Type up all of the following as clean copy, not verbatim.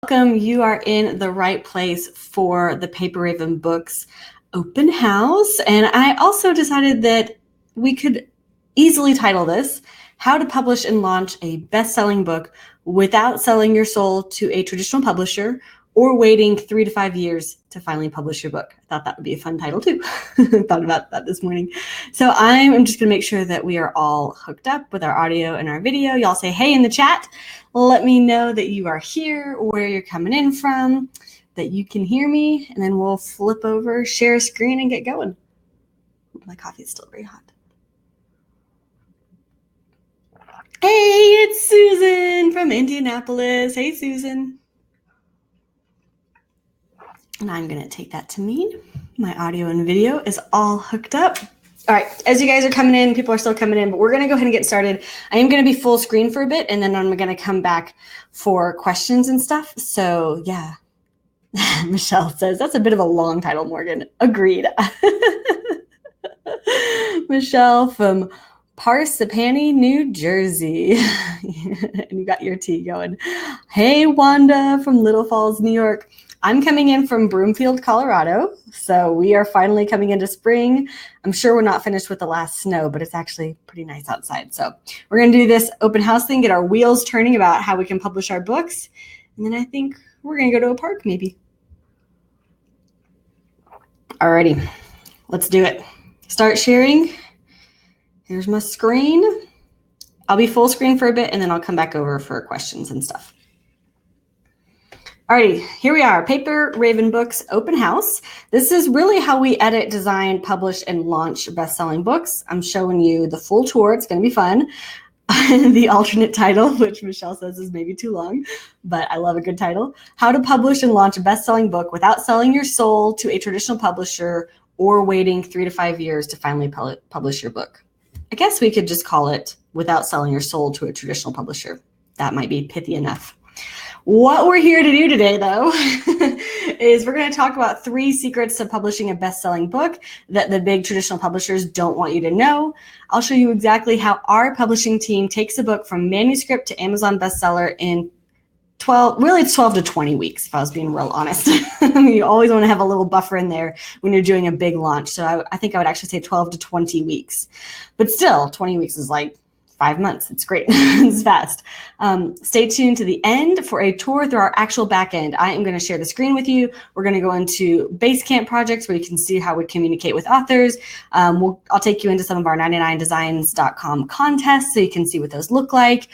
Welcome. You are in the right place for the Paper Raven Books open house. And I also decided that we could easily title this, How to Publish and Launch a Best-Selling Book Without Selling Your Soul to a Traditional Publisher or Waiting 3 to 5 years to finally publish your book. I thought that would be a fun title too. Thought about that this morning. So I'm just going to make sure that we are all hooked up with our audio and our video. Y'all say hey in the chat. Let me know that you are here, where you're coming in from, that you can hear me, and then we'll flip over, share a screen, and get going. My coffee is still very hot. Hey, it's Susan from Indianapolis. Hey, Susan. And I'm going to take that to mean my audio and video is all hooked up. All right, as you guys are coming in, people are still coming in, but we're going to go ahead and get started. I am going to be full screen for a bit, and then I'm going to come back for questions and stuff. So, yeah. Michelle says, that's a bit of a long title, Morgan. Agreed. Michelle from Parsippany, New Jersey. And you got your tea going. Hey, Wanda from Little Falls, New York. I'm coming in from Broomfield, Colorado. So we are finally coming into spring. I'm sure we're not finished with the last snow, but it's actually pretty nice outside. So we're going to do this open house thing, get our wheels turning about how we can publish our books. And then I think we're going to go to a park maybe. Alrighty, let's do it. Start sharing. Here's my screen. I'll be full screen for a bit and then I'll come back over for questions and stuff. Alrighty, here we are, Paper Raven Books open house. This is really how we edit, design, publish, and launch best-selling books. I'm showing you the full tour. It's going to be fun. The alternate title, which Michelle says is maybe too long, but I love a good title. How to publish and launch a best-selling book without selling your soul to a traditional publisher or waiting 3 to 5 years to finally publish your book. I guess we could just call it without selling your soul to a traditional publisher. That might be pithy enough. What we're here to do today, though, is we're going to talk about 3 secrets to publishing a best-selling book that the big traditional publishers don't want you to know. I'll show you exactly how our publishing team takes a book from manuscript to Amazon bestseller in 12 to 20 weeks, if I was being real honest. You always want to have a little buffer in there when you're doing a big launch. So I think I would actually say 12 to 20 weeks. But still, 20 weeks is like 5 months. It's great. It's fast. Stay tuned to the end for a tour through our actual back end. I am going to share the screen with you. We're going to go into Basecamp projects where you can see how we communicate with authors. I'll take you into some of our 99designs.com contests so you can see what those look like.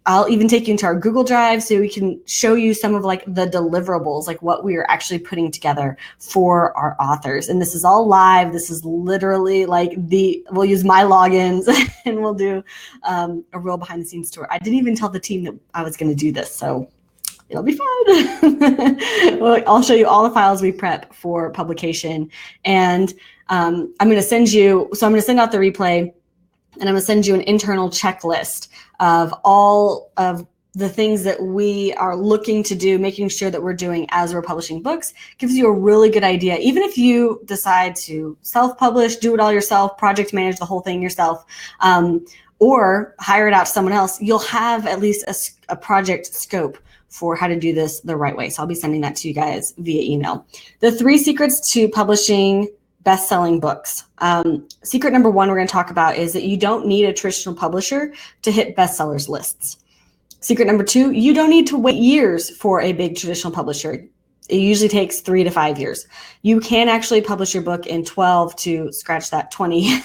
I'll even take you into our Google Drive so we can show you some of like the deliverables, like what we are actually putting together for our authors. And this is all live. This is literally like we'll use my logins and we'll do a real behind the scenes tour. I didn't even tell the team that I was going to do this, so it'll be fun. Well, I'll show you all the files we prep for publication. And I'm going to send out the replay. And I'm going to send you an internal checklist of all of the things that we are looking to do, making sure that we're doing as we're publishing books. Gives you a really good idea. Even if you decide to self-publish, do it all yourself, project manage the whole thing yourself, or hire it out to someone else, you'll have at least a project scope for how to do this the right way. So I'll be sending that to you guys via email. The 3 secrets to publishing best-selling books. Secret number 1 we're going to talk about is that you don't need a traditional publisher to hit bestsellers lists. Secret number 2, you don't need to wait years for a big traditional publisher. It usually takes 3 to 5 years. You can actually publish your book in 12 to scratch that 20.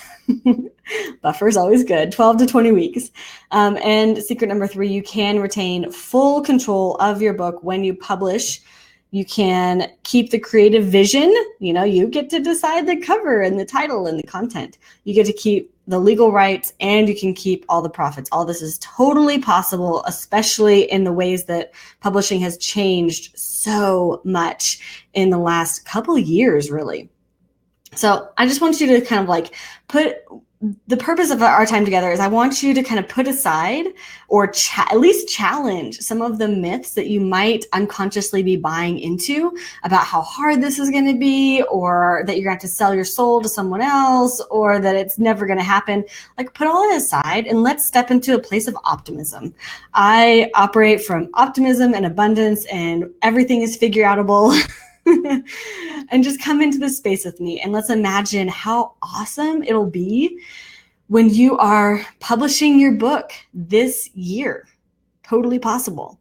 Buffer is always good. 12 to 20 weeks. And secret number 3, you can retain full control of your book when you publish. You can keep the creative vision. You know, you get to decide the cover and the title and the content. You get to keep the legal rights and you can keep all the profits. All this is totally possible, especially in the ways that publishing has changed so much in the last couple of years, really. So I just want you to kind of like put the purpose of our time together is I want you to kind of put aside or at least challenge some of the myths that you might unconsciously be buying into about how hard this is going to be, or that you're going to have to sell your soul to someone else, or that it's never going to happen. Like, put all that aside and let's step into a place of optimism. I operate from optimism and abundance, and everything is figure outable. And just come into this space with me, and let's imagine how awesome it'll be when you are publishing your book this year. Totally possible.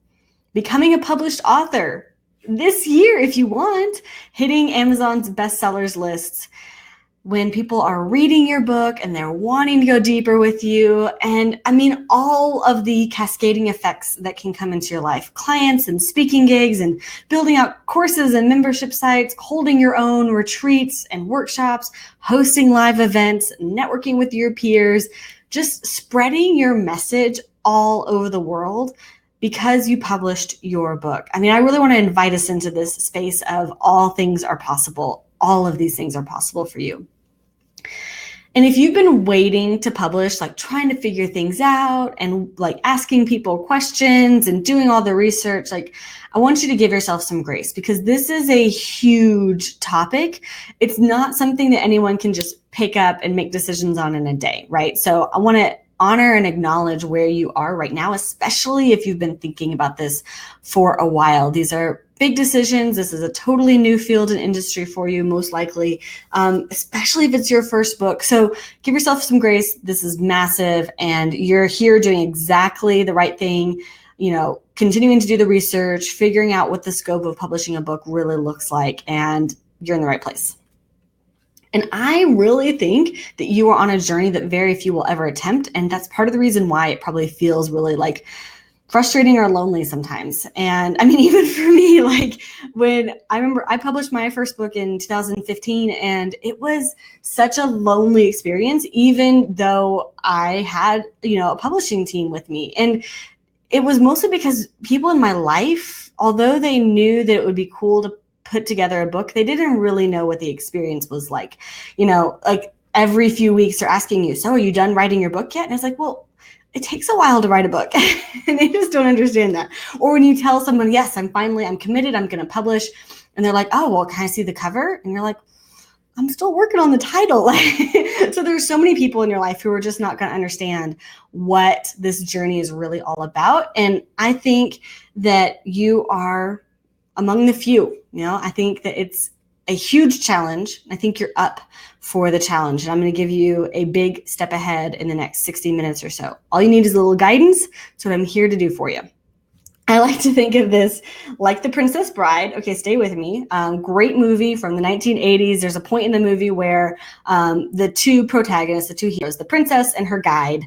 Becoming a published author this year if you want. Hitting Amazon's bestsellers lists when people are reading your book and they're wanting to go deeper with you. And I mean, all of the cascading effects that can come into your life, clients and speaking gigs and building out courses and membership sites, holding your own retreats and workshops, hosting live events, networking with your peers, just spreading your message all over the world because you published your book. I mean, I really want to invite us into this space of all things are possible. All of these things are possible for you. And if you've been waiting to publish, like trying to figure things out and like asking people questions and doing all the research, like I want you to give yourself some grace, because this is a huge topic. It's not something that anyone can just pick up and make decisions on in a day, right? So I want to honor and acknowledge where you are right now, especially if you've been thinking about this for a while. These are big decisions. This is a totally new field and industry for you, most likely, especially if it's your first book. So give yourself some grace. This is massive, and you're here doing exactly the right thing, you know, continuing to do the research, figuring out what the scope of publishing a book really looks like, and you're in the right place. And I really think that you are on a journey that very few will ever attempt. And that's part of the reason why it probably feels really like frustrating or lonely sometimes. And I mean, even for me, like when I remember I published my first book in 2015, and it was such a lonely experience, even though I had, you know, a publishing team with me. And it was mostly because people in my life, although they knew that it would be cool to put together a book, they didn't really know what the experience was like. You know, like every few weeks they're asking you, so are you done writing your book yet? And it's like, well, it takes a while to write a book. And they just don't understand that. Or when you tell someone, yes, I'm committed, I'm going to publish. And they're like, oh, well, can I see the cover? And you're like, I'm still working on the title. So there's so many people in your life who are just not going to understand what this journey is really all about. And I think that you are among the few. You know, I think that it's a huge challenge. I think you're up for the challenge. And I'm going to give you a big step ahead in the next 60 minutes or so. All you need is a little guidance. That's what I'm here to do for you. I like to think of this like The Princess Bride. Okay, stay with me. Great movie from the 1980s. There's a point in the movie where the two protagonists, the two heroes, the princess and her guide,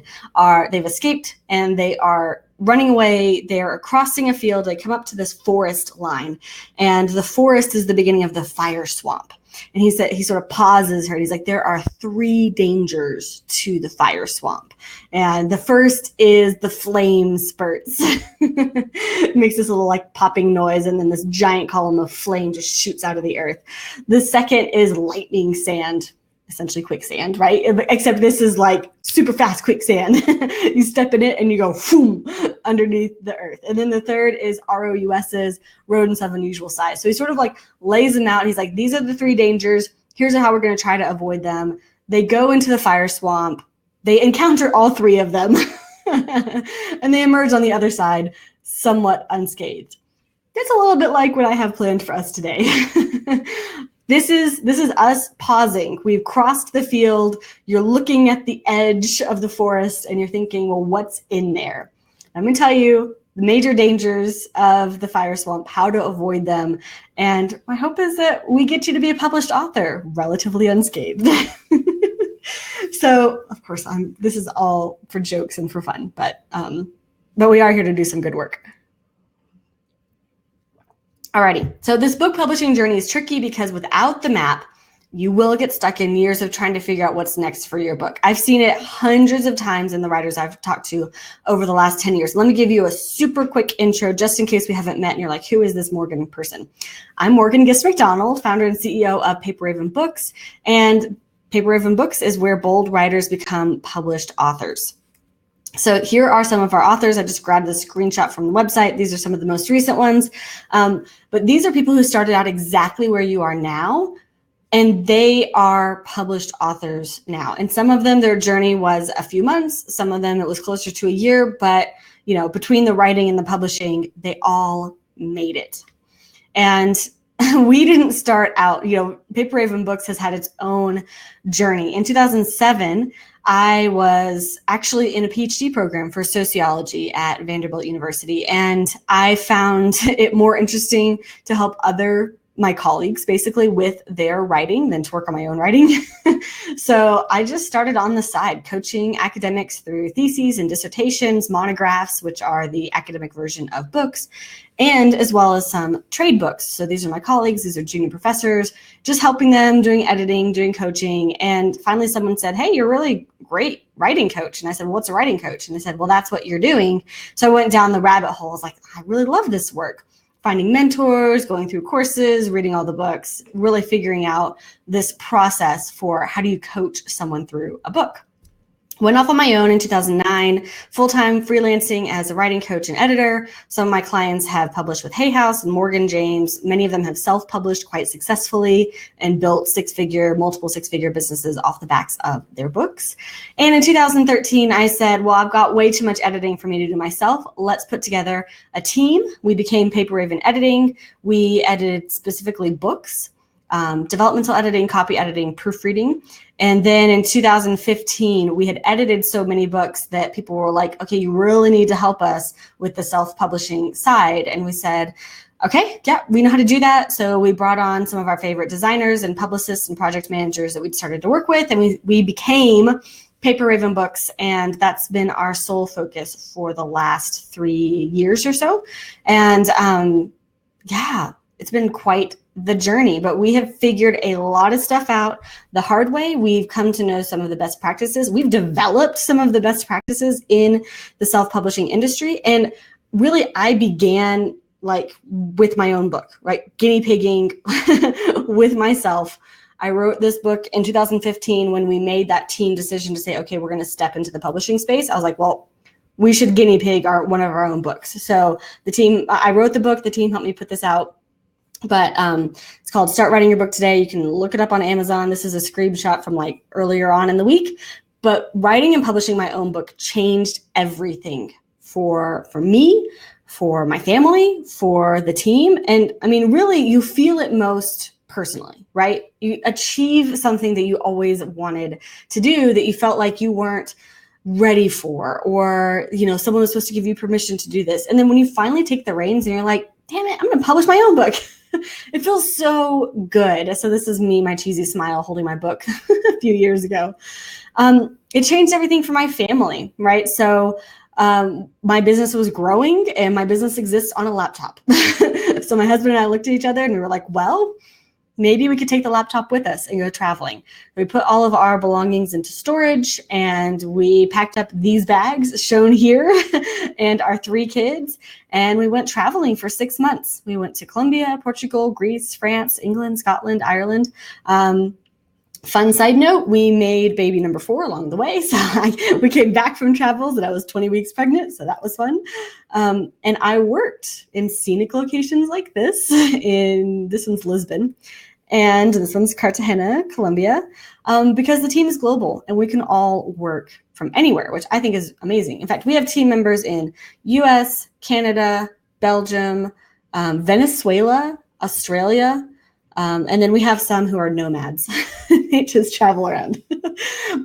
they've escaped and they are running away. They're crossing a field. They come up to this forest line, and the forest is the beginning of the fire swamp. And he sort of pauses her. He's like, there are 3 dangers to the fire swamp. And the first is the flame spurts. It makes this little like popping noise, and then this giant column of flame just shoots out of the earth. The second is lightning sand, essentially quicksand, right? Except this is like super fast quicksand. You step in it and you go boom underneath the earth. And then the third is ROUS's, rodents of unusual size. So he sort of like lays them out. And he's like, these are the 3 dangers. Here's how we're going to try to avoid them. They go into the fire swamp. They encounter all 3 of them. And they emerge on the other side somewhat unscathed. That's a little bit like what I have planned for us today. This is us pausing. We've crossed the field. You're looking at the edge of the forest and you're thinking, well, what's in there? I'm going to tell you the major dangers of the fire swamp, how to avoid them. And my hope is that we get you to be a published author, relatively unscathed. So, of course, this is all for jokes and for fun, but we are here to do some good work. Alrighty, so this book publishing journey is tricky because without the map, you will get stuck in years of trying to figure out what's next for your book. I've seen it hundreds of times in the writers I've talked to over the last 10 years. Let me give you a super quick intro just in case we haven't met and you're like, who is this Morgan person? I'm Morgan Gist McDonald, founder and CEO of Paper Raven Books. And Paper Raven Books is where bold writers become published authors. So here are some of our authors. I just grabbed the screenshot from the website. These are some of the most recent ones. But these are people who started out exactly where you are now, and they are published authors now. And some of them, their journey was a few months. Some of them, it was closer to a year. But between the writing and the publishing, they all made it. And we didn't start out, Paper Raven Books has had its own journey. In 2007, I was actually in a PhD program for sociology at Vanderbilt University, and I found it more interesting to help my colleagues basically with their writing than to work on my own writing. So I just started on the side coaching academics through theses and dissertations, monographs, which are the academic version of books, and as well as some trade books. So these are my colleagues, these are junior professors, just helping them, doing editing, doing coaching. And finally someone said, hey, you're really great writing coach. And I said, well, what's a writing coach? And they said, well, that's what you're doing. So I went down the rabbit hole. I was like, I really love this work. Finding mentors, going through courses, reading all the books, really figuring out this process for how do you coach someone through a book. Went off on my own in 2009, full-time freelancing as a writing coach and editor. Some of my clients have published with Hay House and Morgan James. Many of them have self-published quite successfully and built multiple six-figure businesses off the backs of their books. And in 2013, I said, well, I've got way too much editing for me to do myself. Let's put together a team. We became Paper Raven Editing. We edited specifically books, developmental editing, copy editing, proofreading. And then in 2015, we had edited so many books that people were like, okay, you really need to help us with the self-publishing side. And we said, okay, yeah, we know how to do that. So we brought on some of our favorite designers and publicists and project managers that we'd started to work with. And we became Paper Raven Books. And that's been our sole focus for the last 3 years or so. And yeah, it's been quite the journey, but we have figured a lot of stuff out the hard way. We've come to know some of the best practices. We've developed some of the best practices in the self-publishing industry. And really, I began with my own book, right? Guinea pigging with myself. I wrote this book in 2015 when we made that team decision to say, okay, we're going to step into the publishing space. I was like, well, we should guinea pig one of our own books. So the team, I wrote the book, the team helped me put this out. But it's called Start Writing Your Book Today. You can look it up on Amazon. This is a screenshot from earlier on in the week. But writing and publishing my own book changed everything for me, for my family, for the team. And I mean, really, you feel it most personally, right? You achieve something that you always wanted to do that you felt like you weren't ready for, or, someone was supposed to give you permission to do this. And then when you finally take the reins and you're like, damn it, I'm going to publish my own book. It feels so good. So this is me, my cheesy smile, holding my book a few years ago. It changed everything for my family, right? So my business was growing and my business exists on a laptop. So my husband and I looked at each other and we were like, well, maybe we could take the laptop with us and go traveling. We put all of our belongings into storage and we packed up these bags shown here and our 3 kids. And we went traveling for 6 months. We went to Colombia, Portugal, Greece, France, England, Scotland, Ireland. Fun side note, we made baby number 4 along the way. So we came back from travels and I was 20 weeks pregnant. So that was fun. And I worked in scenic locations like this. This one's Lisbon and this one's Cartagena, Colombia, because the team is global and we can all work from anywhere, which I think is amazing. In fact, we have team members in US, Canada, Belgium, Venezuela, Australia, and then we have some who are nomads. They just travel around.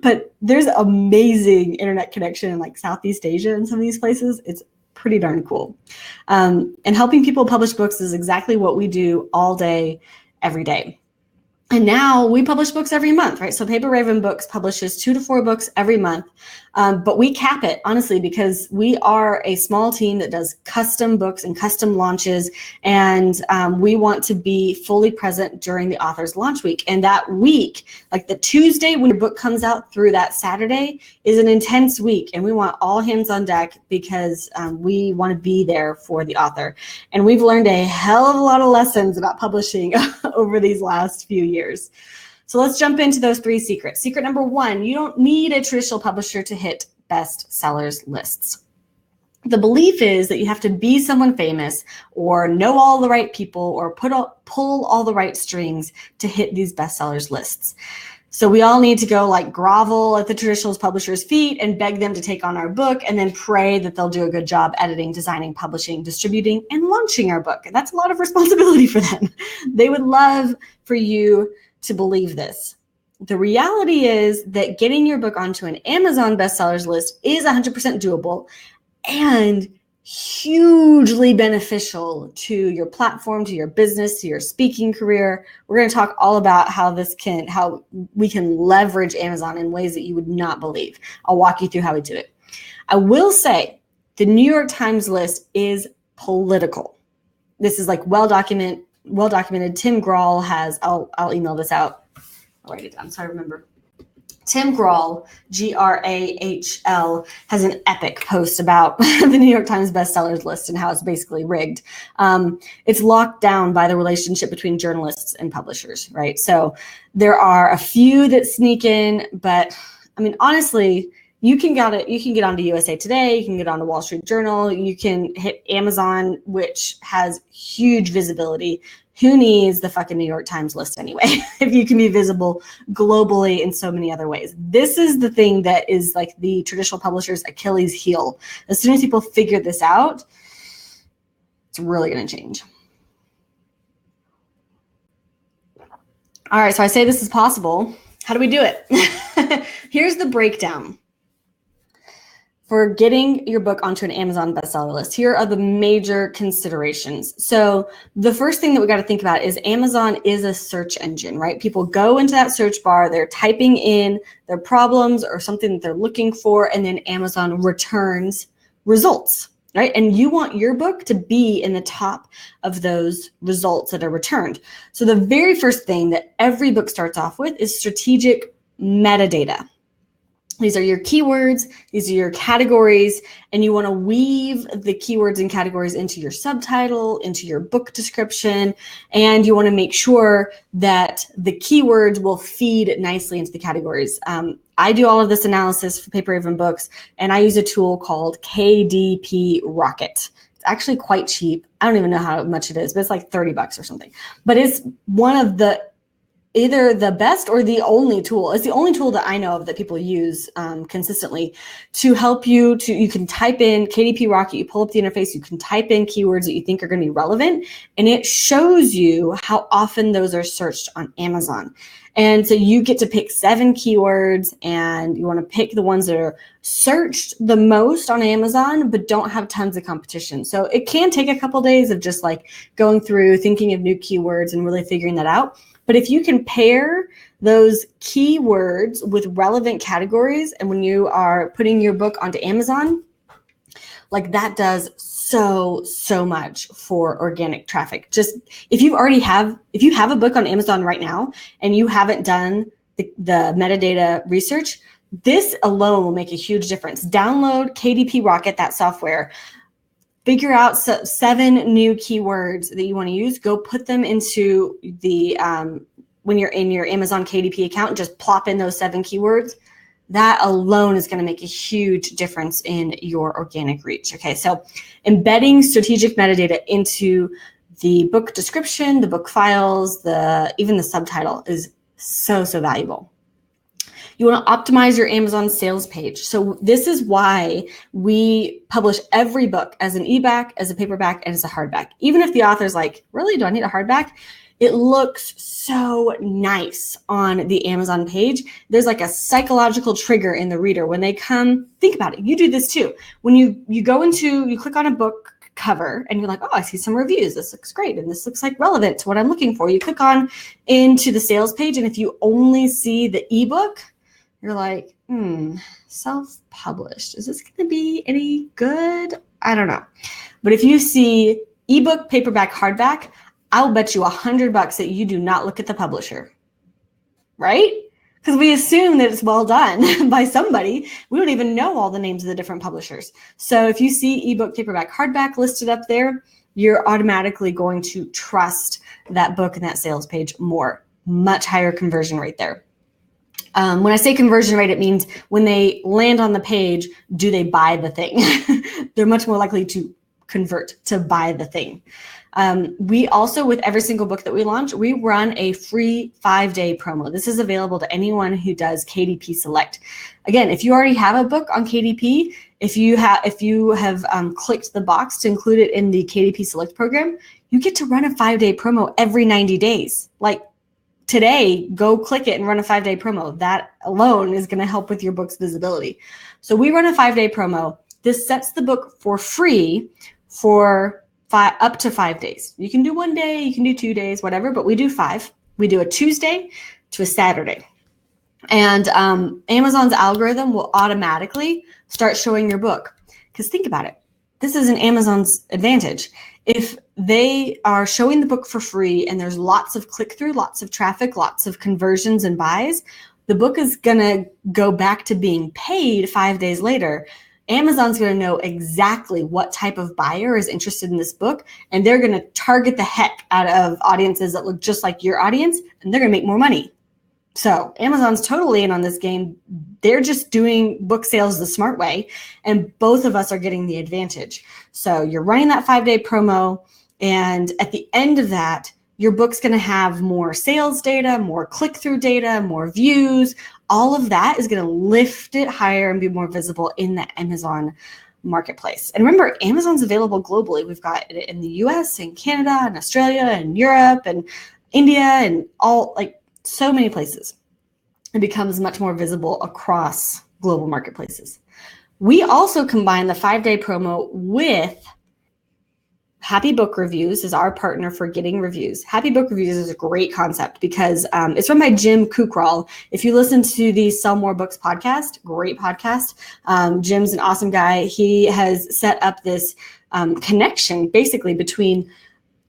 But there's amazing internet connection in Southeast Asia and some of these places. It's pretty darn cool. And helping people publish books is exactly what we do all day, every day. And now we publish books every month, right? So Paper Raven Books publishes 2 to 4 books every month. But we cap it, honestly, because we are a small team that does custom books and custom launches. And we want to be fully present during the author's launch week. And that week, the Tuesday when your book comes out through that Saturday, is an intense week. And we want all hands on deck because we want to be there for the author. And we've learned a hell of a lot of lessons about publishing over these last few years. So let's jump into those 3 secrets. Secret number 1, you don't need a traditional publisher to hit bestsellers lists. The belief is that you have to be someone famous or know all the right people or pull all the right strings to hit these bestsellers lists. So we all need to go like grovel at the traditional publisher's feet and beg them to take on our book and then pray that they'll do a good job editing, designing, publishing, distributing, and launching our book. And that's a lot of responsibility for them. They would love for you to believe this. The reality is that getting your book onto an Amazon bestsellers list is 100% doable and hugely beneficial to your platform, to your business, to your speaking career. We're going to talk all about how we can leverage Amazon in ways that you would not believe. I'll walk you through how we do it. I will say the New York Times list is political. This is like well documented. Tim Grahl has, I'll email this out. I'll write it down so I remember. Tim Grahl, Grahl, has an epic post about the New York Times bestsellers list and how it's basically rigged. It's locked down by the relationship between journalists and publishers, right? So there are a few that sneak in, but I mean, honestly, you can get onto USA Today, you can get onto Wall Street Journal, you can hit Amazon, which has huge visibility. Who needs the fucking New York Times list anyway, if you can be visible globally in so many other ways? This is the thing that is like the traditional publisher's Achilles heel. As soon as people figure this out, it's really going to change. All right, so I say this is possible. How do we do it? Here's the breakdown for getting your book onto an Amazon bestseller list. Here are the major considerations. So the first thing that we got to think about is Amazon is a search engine, right? People go into that search bar, they're typing in their problems or something that they're looking for, and then Amazon returns results, right? And you want your book to be in the top of those results that are returned. So the very first thing that every book starts off with is strategic metadata. These are your keywords, these are your categories, and you want to weave the keywords and categories into your subtitle, into your book description, and you want to make sure that the keywords will feed nicely into the categories. I do all of this analysis for Paper Raven books, and I use a tool called KDP Rocket. It's actually quite cheap. I don't even know how much it is, but it's like $30 or something. But it's one of the either the best or the only tool. It's the only tool that I know of that people use consistently to help you you can type in KDP Rocket, you pull up the interface, you can type in keywords that you think are going to be relevant, and it shows you how often those are searched on Amazon. And so you get to pick 7 keywords, and you want to pick the ones that are searched the most on Amazon, but don't have tons of competition. So it can take a couple days of just like going through, thinking of new keywords and really figuring that out. But if you can pair those keywords with relevant categories, and when you are putting your book onto Amazon, like that does so much for organic traffic. Just if you have a book on Amazon right now and you haven't done the metadata research, this alone will make a huge difference. Download KDP Rocket, that software. Figure out 7 new keywords that you want to use. Go put them into the, when you're in your Amazon KDP account, just plop in those 7 keywords. That alone is going to make a huge difference in your organic reach. Okay, so embedding strategic metadata into the book description, the book files, even the subtitle is so valuable. You want to optimize your Amazon sales page. So this is why we publish every book as an ebook, as a paperback, and as a hardback. Even if the author's like, really, do I need a hardback? It looks so nice on the Amazon page. There's like a psychological trigger in the reader when they come. Think about it. You do this too. When you click on a book cover and you're like, oh, I see some reviews. This looks great. And this looks like relevant to what I'm looking for. You click on into the sales page. And if you only see the ebook, you're like, self-published. Is this going to be any good? I don't know. But if you see ebook, paperback, hardback, I'll bet you $100 that you do not look at the publisher, right? Because we assume that it's well done by somebody. We don't even know all the names of the different publishers. So if you see ebook, paperback, hardback listed up there, you're automatically going to trust that book and that sales page more much higher conversion rate there. When I say conversion rate, it means when they land on the page, do they buy the thing? They're much more likely to convert, to buy the thing. We also, with every single book that we launch, we run a free 5-day promo. This is available to anyone who does KDP Select. Again, if you already have a book on KDP, if you have clicked the box to include it in the KDP Select program, you get to run a 5-day promo every 90 days. Like today, go click it and run a 5-day promo. That alone is going to help with your book's visibility. So we run a 5-day promo. This sets the book for free for up to 5 days. You can do 1 day, you can do 2 days, whatever, but we do 5. We do a Tuesday to a Saturday. And Amazon's algorithm will automatically start showing your book. Because think about it. This is in Amazon's advantage. If they are showing the book for free and there's lots of click-through, lots of traffic, lots of conversions and buys, the book is going to go back to being paid 5 days later. Amazon's going to know exactly what type of buyer is interested in this book, and they're going to target the heck out of audiences that look just like your audience, and they're going to make more money. So Amazon's totally in on this game. They're just doing book sales the smart way, and both of us are getting the advantage. So you're running that 5-day promo, and at the end of that, your book's going to have more sales data, more click-through data, more views. All of that is going to lift it higher and be more visible in the Amazon marketplace. And remember, Amazon's available globally. We've got it in the US and Canada and Australia and Europe and India and all, like, so many places. It becomes much more visible across global marketplaces. We also combine the 5-day promo with Happy Book Reviews is our partner for getting reviews. Happy Book Reviews is a great concept because it's run by Jim Kukral. If you listen to the Sell More Books podcast, great podcast. Jim's an awesome guy. He has set up this connection basically between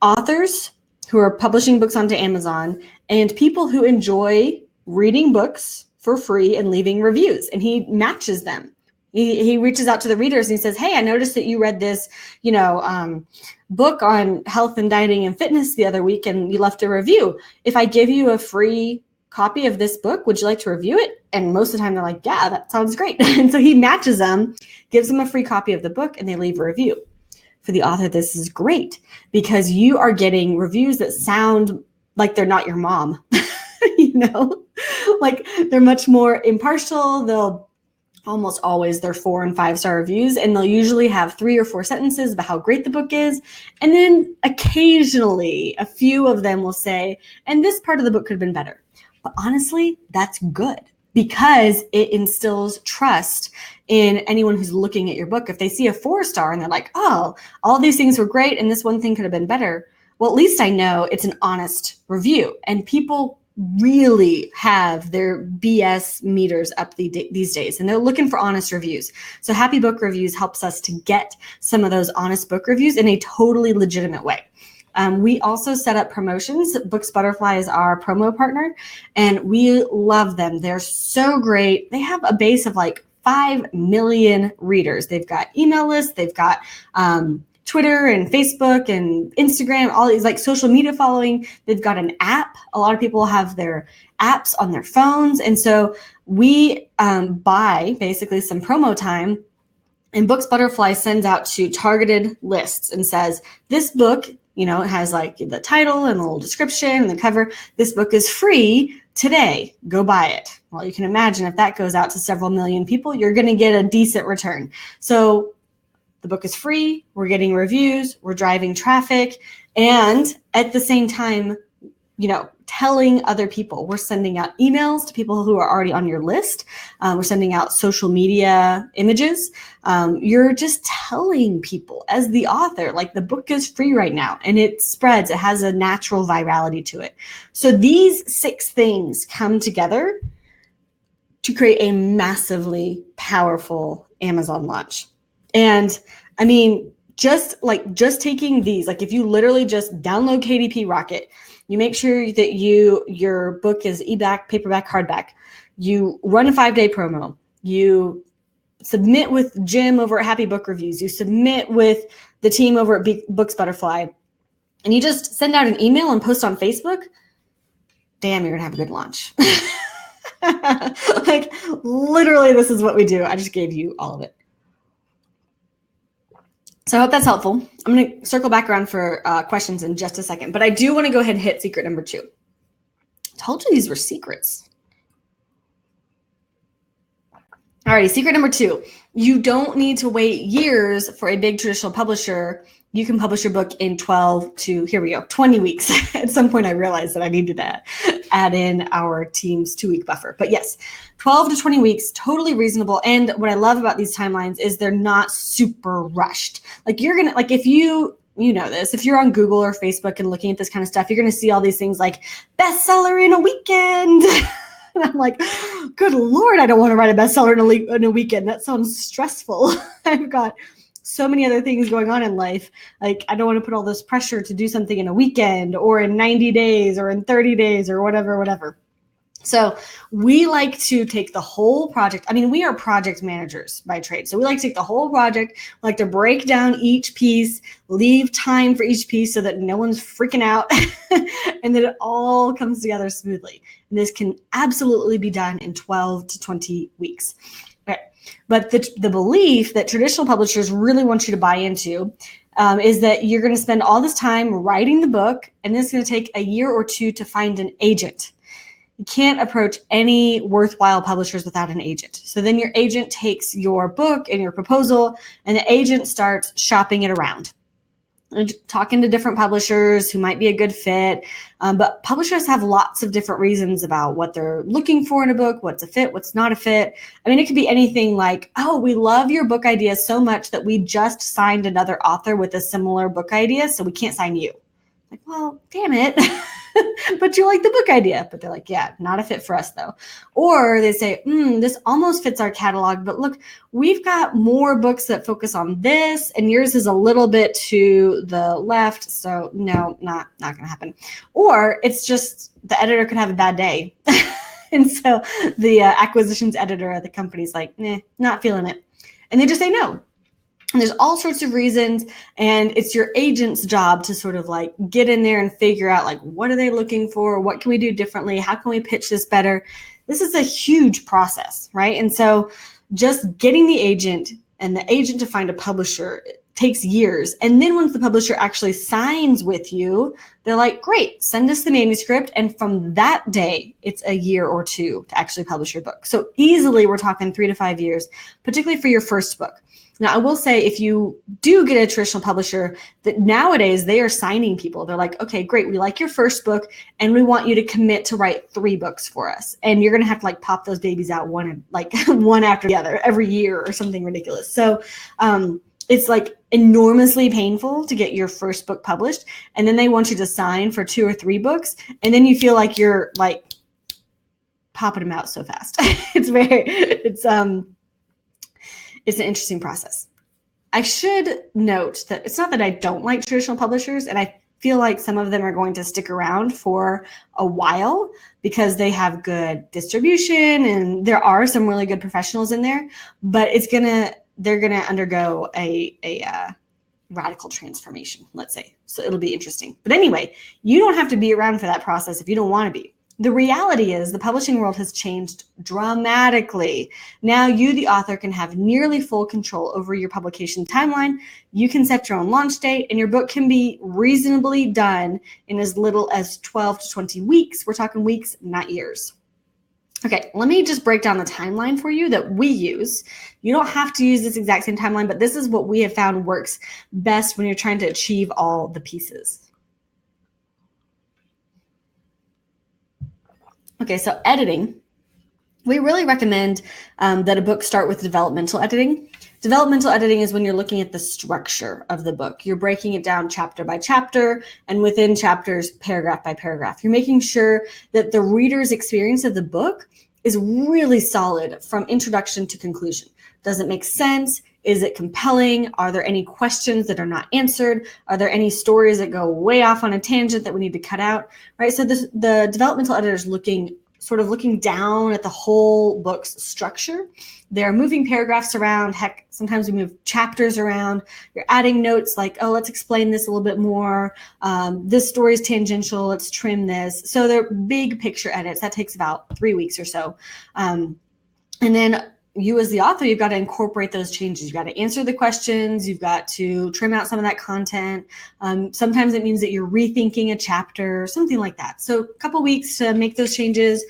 authors who are publishing books onto Amazon and people who enjoy reading books for free and leaving reviews. And he matches them. He reaches out to the readers and he says, hey, I noticed that you read this, book on health and dieting and fitness the other week and you left a review. If I give you a free copy of this book, would you like to review it? And most of the time they're like, yeah, that sounds great. And so he matches them, gives them a free copy of the book, and they leave a review. For the author, this is great because you are getting reviews that sound like they're not your mom, like they're much more impartial. They'll almost always they're 4- and 5-star reviews, and they'll usually have 3 or 4 sentences about how great the book is. And then occasionally a few of them will say, and this part of the book could have been better. But honestly, that's good because it instills trust in anyone who's looking at your book. If they see a 4-star and they're like, oh, all these things were great and this one thing could have been better. Well, at least I know it's an honest review, and people really have their BS meters up these days, and they're looking for honest reviews. So Happy Book Reviews helps us to get some of those honest book reviews in a totally legitimate way. We also set up promotions. Books Butterfly is our promo partner, and we love them. They're so great. They have a base of like 5 million readers. They've got email lists. They've got Twitter and Facebook and Instagram, all these like social media following. They've got an app. A lot of people have their apps on their phones. And so we buy basically some promo time, and Books Butterfly sends out to targeted lists and says, this book, it has like the title and a little description and the cover. This book is free today. Go buy it. Well, you can imagine if that goes out to several million people, you're going to get a decent return. So the book is free, we're getting reviews, we're driving traffic, and at the same time, telling other people. We're sending out emails to people who are already on your list. We're sending out social media images. You're just telling people as the author, like the book is free right now, and it spreads. It has a natural virality to it. So these 6 things come together to create a massively powerful Amazon launch. And I mean, just taking these, like if you literally just download KDP Rocket, you make sure that your book is ebook, paperback, hardback, you run a 5-day promo, you submit with Jim over at Happy Book Reviews, you submit with the team over at Books Butterfly, and you just send out an email and post on Facebook, damn, you're gonna have a good launch. Like literally, this is what we do. I just gave you all of it. So I hope that's helpful. I'm going to circle back around for questions in just a second, but I do want to go ahead and hit secret number 2. Told you these were secrets. Alrighty, secret number 2. You don't need to wait years for a big traditional publisher. You can publish your book in 12 to, here we go, 20 weeks. At some point I realized that I needed to add in our team's 2-week buffer. But yes, 12 to 20 weeks, totally reasonable. And what I love about these timelines is they're not super rushed. Like you're gonna, like if you know this, if you're on Google or Facebook and looking at this kind of stuff, you're gonna see all these things like bestseller in a weekend. And I'm like, good Lord, I don't want to write a bestseller in a weekend. That sounds stressful. I've got so many other things going on in life. Like I don't want to put all this pressure to do something in a weekend or in 90 days or in 30 days or whatever. So we like to take the whole project. I mean, we are project managers by trade. So we like to take the whole project, we like to break down each piece, leave time for each piece so that no one's freaking out and that it all comes together smoothly. And this can absolutely be done in 12 to 20 weeks. Okay. But the belief that traditional publishers really want you to buy into is that you're going to spend all this time writing the book, and then it's going to take a year or 2 to find an agent. You can't approach any worthwhile publishers without an agent. So then your agent takes your book and your proposal, and the agent starts shopping it around and talking to different publishers who might be a good fit. But publishers have lots of different reasons about what they're looking for in a book, what's a fit, what's not a fit. I mean, it could be anything like, oh, we love your book idea so much that we just signed another author with a similar book idea, so we can't sign you. Like, well, damn it. But you like the book idea. But they're like, yeah, not a fit for us though. Or they say, this almost fits our catalog, but look, we've got more books that focus on this, and yours is a little bit to the left. So no, not going to happen. Or it's just the editor could have a bad day. And so the acquisitions editor at the company's like, not feeling it. And they just say no. And there's all sorts of reasons, and it's your agent's job to sort of like get in there and figure out like, what are they looking for? What can we do differently? How can we pitch this better? This is a huge process, right? And so just getting the agent and the agent to find a publisher takes years. And then once the publisher actually signs with you, they're like, great, send us the manuscript. And from that day, it's a year or 2 to actually publish your book. So easily we're talking 3 to 5 years, particularly for your first book. Now, I will say if you do get a traditional publisher, that nowadays they are signing people. They're like, okay, great. We like your first book and we want you to commit to write 3 books for us. And you're going to have to like pop those babies out one after the other every year or something ridiculous. So it's like enormously painful to get your first book published. And then they want you to sign for 2 or 3 books. And then you feel like you're like popping them out so fast. It's an interesting process. I should note that it's not that I don't like traditional publishers, and I feel like some of them are going to stick around for a while because they have good distribution and there are some really good professionals in there, but they're gonna undergo a radical transformation, let's say. So it'll be interesting. But anyway, you don't have to be around for that process if you don't want to be. The reality is the publishing world has changed dramatically. Now you, the author, can have nearly full control over your publication timeline. You can set your own launch date, and your book can be reasonably done in as little as 12 to 20 weeks. We're talking weeks, not years. Okay, let me just break down the timeline for you that we use. You don't have to use this exact same timeline, but this is what we have found works best when you're trying to achieve all the pieces. Okay, so editing. We really recommend that a book start with developmental editing. Developmental editing is when you're looking at the structure of the book. You're breaking it down chapter by chapter and within chapters, paragraph by paragraph. You're making sure that the reader's experience of the book is really solid from introduction to conclusion. Does it make sense? Is it compelling? Are there any questions that are not answered? Are there any stories that go way off on a tangent that we need to cut out? Right? So the developmental editor is looking sort of looking down at the whole book's structure. They're moving paragraphs around. Heck, sometimes we move chapters around. You're adding notes like, oh, let's explain this a little bit more. This story is tangential. Let's trim this. So they're big picture edits. That takes about 3 weeks or so. And then you as the author, you've got to incorporate those changes. You've got to answer the questions. You've got to trim out some of that content. Sometimes it means that you're rethinking a chapter, something like that. So a couple weeks to make those changes.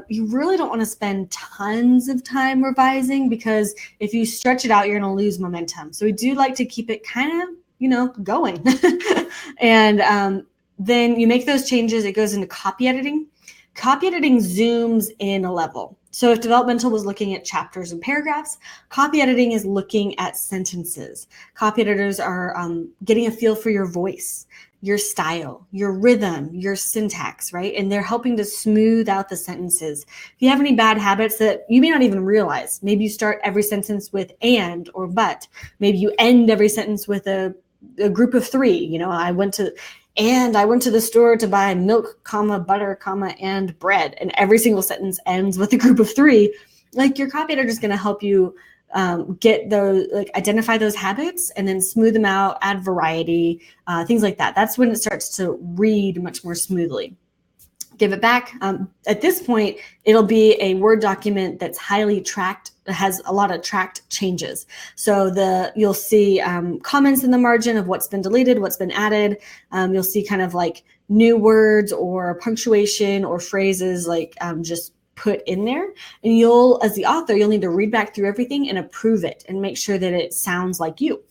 You really don't want to spend tons of time revising, because if you stretch it out, you're going to lose momentum. So we do like to keep it kind of, going. And then you make those changes. It goes into copy editing. Copy editing zooms in a level. So if developmental was looking at chapters and paragraphs, copy editing is looking at sentences. Copy editors are getting a feel for your voice, your style, your rhythm, your syntax, right? And they're helping to smooth out the sentences. If you have any bad habits that you may not even realize, maybe you start every sentence with and or but. Maybe you end every sentence with a group of 3. I went to the store to buy milk, butter, and bread. And every single sentence ends with a group of 3. Like, your copy editor is going to help you get those, identify those habits and then smooth them out, add variety, things like that. That's when it starts to read much more smoothly. Give it back. At this point, it'll be a Word document that's highly tracked. It has a lot of tracked changes. So you'll see comments in the margin of what's been deleted, what's been added. You'll see kind of like new words or punctuation or phrases just put in there. And as the author, you'll need to read back through everything and approve it and make sure that it sounds like you.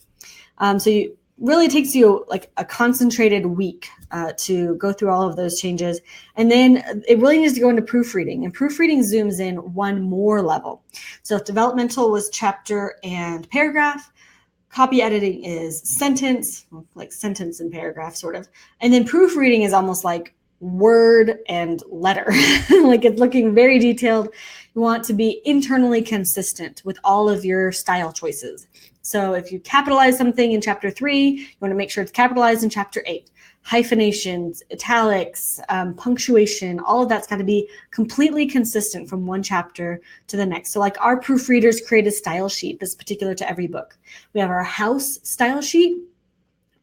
Really takes you like a concentrated week to go through all of those changes. And then it really needs to go into proofreading, and proofreading zooms in one more level. So if developmental was chapter and paragraph, copy editing is sentence, like sentence and paragraph sort of. And then proofreading is almost like word and letter. Like, it's looking very detailed. You want to be internally consistent with all of your style choices. So if you capitalize something in chapter 3, you want to make sure it's capitalized in chapter 8. Hyphenations, italics, punctuation, all of that's got to be completely consistent from one chapter to the next. So like, our proofreaders create a style sheet that's particular to every book. We have our house style sheet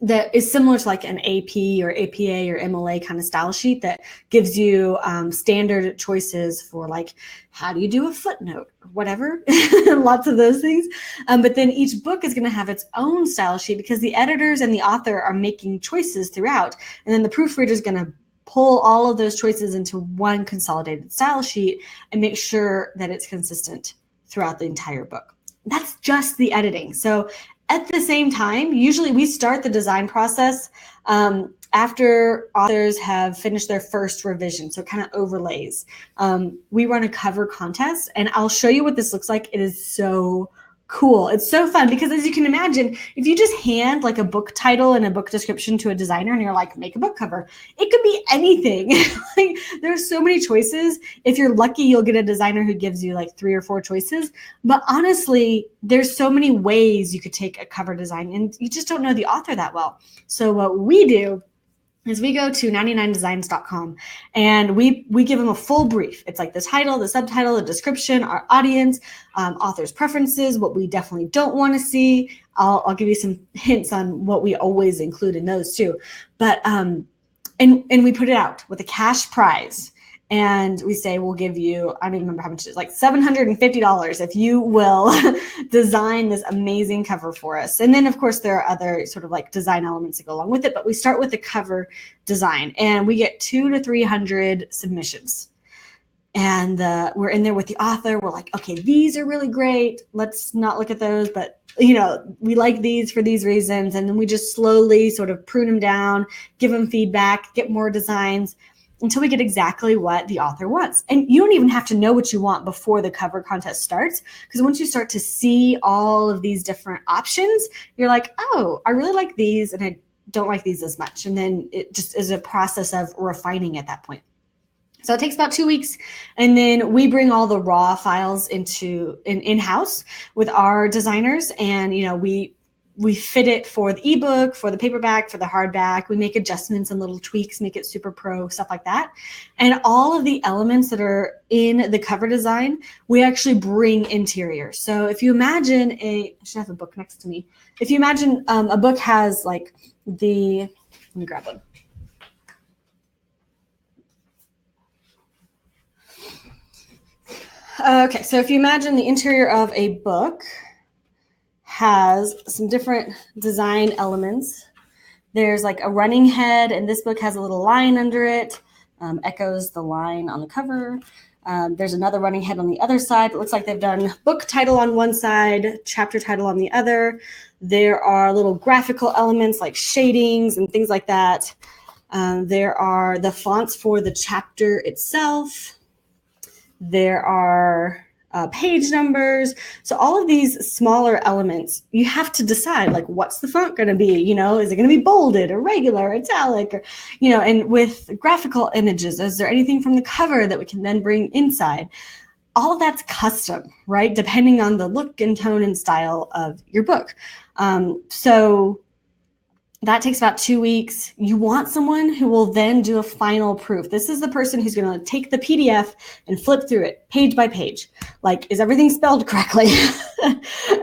that is similar to like an AP or APA or MLA kind of style sheet that gives you standard choices for like, how do you do a footnote or whatever, lots of those things. But then each book is going to have its own style sheet, because the editors and the author are making choices throughout. And then the proofreader is going to pull all of those choices into one consolidated style sheet and make sure that it's consistent throughout the entire book. That's just the editing. So at the same time, usually we start the design process after authors have finished their first revision, so it kind of overlays. We run a cover contest, and I'll show you what this looks like. It is so cool. It's so fun, because as you can imagine, if you just hand like a book title and a book description to a designer and you're like, make a book cover, it could be anything. Like, there's so many choices. If you're lucky, you'll get a designer who gives you like 3 or 4 choices. But honestly, there's so many ways you could take a cover design, and you just don't know the author that well. So what we do is we go to 99designs.com and we give them a full brief. It's like the title, the subtitle, the description, our audience, author's preferences, what we definitely don't want to see. I'll give you some hints on what we always include in those too. But and we put it out with a cash prize. And we say, we'll give you, I don't even remember how much it is, like $750 if you will design this amazing cover for us. And then, of course, there are other sort of like design elements that go along with it. But we start with the cover design, and we get 200 to 300 submissions. And we're in there with the author. We're like, okay, these are really great. Let's not look at those. But, we like these for these reasons. And then we just slowly sort of prune them down, give them feedback, get more designs, until we get exactly what the author wants. And you don't even have to know what you want before the cover contest starts, because once you start to see all of these different options, you're like, oh, I really like these and I don't like these as much. And then it just is a process of refining at that point. So it takes about 2 weeks, and then we bring all the raw files in-house with our designers, and we we fit it for the ebook, for the paperback, for the hardback. We make adjustments and little tweaks, make it super pro, stuff like that. And all of the elements that are in the cover design, we actually bring interior. So if you imagine I should have a book next to me. If you imagine a book has like let me grab one. Okay, so if you imagine the interior of a book has some different design elements. There's like a running head, and this book has a little line under it, echoes the line on the cover. There's another running head on the other side. It looks like they've done book title on one side, chapter title on the other. There are little graphical elements like shadings and things like that. There are the fonts for the chapter itself. There are page numbers. So all of these smaller elements, you have to decide, like, what's the font going to be? You know, is it going to be bolded or regular, italic, or, you know, and with graphical images, is there anything from the cover that we can then bring inside? All of that's custom, right? Depending on the look and tone and style of your book. So that takes about 2 weeks. You want someone who will then do a final proof. This is the person who's going to take the PDF and flip through it page by page. Like, is everything spelled correctly?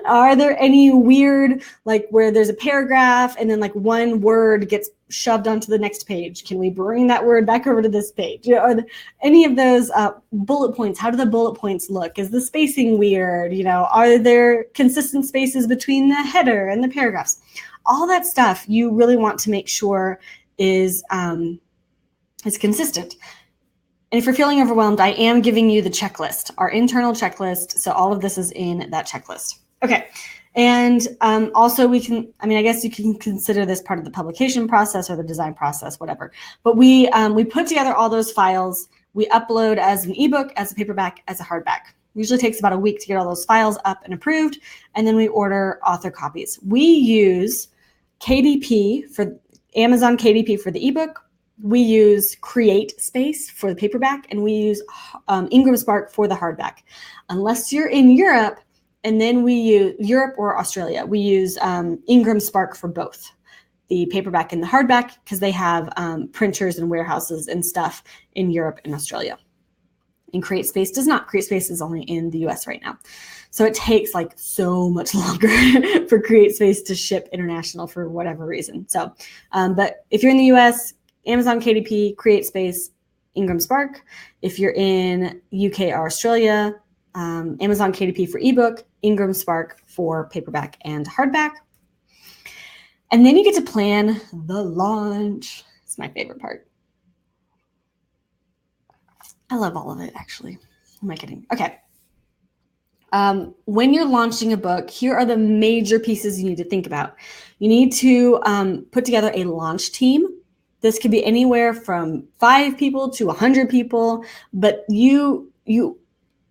Are there any weird, like where there's a paragraph and then like one word gets shoved onto the next page? Can we bring that word back over to this page? You know, are there any of those bullet points? How do the bullet points look? Is the spacing weird? You know, are there consistent spaces between the header and the paragraphs? All that stuff you really want to make sure is consistent. And if you're feeling overwhelmed, I am giving you the checklist, our internal checklist. So all of this is in that checklist. Okay. And also we can, I mean, I guess you can consider this part of the publication process or the design process, whatever. But we put together all those files. We upload as an ebook, as a paperback, as a hardback. Usually takes about a week to get all those files up and approved. And then we order author copies. We use KDP for Amazon KDP for the ebook. We use CreateSpace for the paperback, and we use Ingram Spark for the hardback. Unless you're in Europe, and then we use Europe or Australia, we use Ingram Spark for both the paperback and the hardback, because they have printers and warehouses and stuff in Europe and Australia. And CreateSpace does not. CreateSpace is only in the US right now. So it takes like so much longer for CreateSpace to ship international for whatever reason. So, but if you're in the US, Amazon KDP, CreateSpace, Ingram Spark. If you're in UK or Australia, Amazon KDP for ebook, Ingram Spark for paperback and hardback. And then you get to plan the launch. It's my favorite part. I love all of it, actually. Who am I kidding? Okay. When you're launching a book, here are the major pieces you need to think about. You need to put together a launch team. This could be anywhere from 5 people to 100 people, but you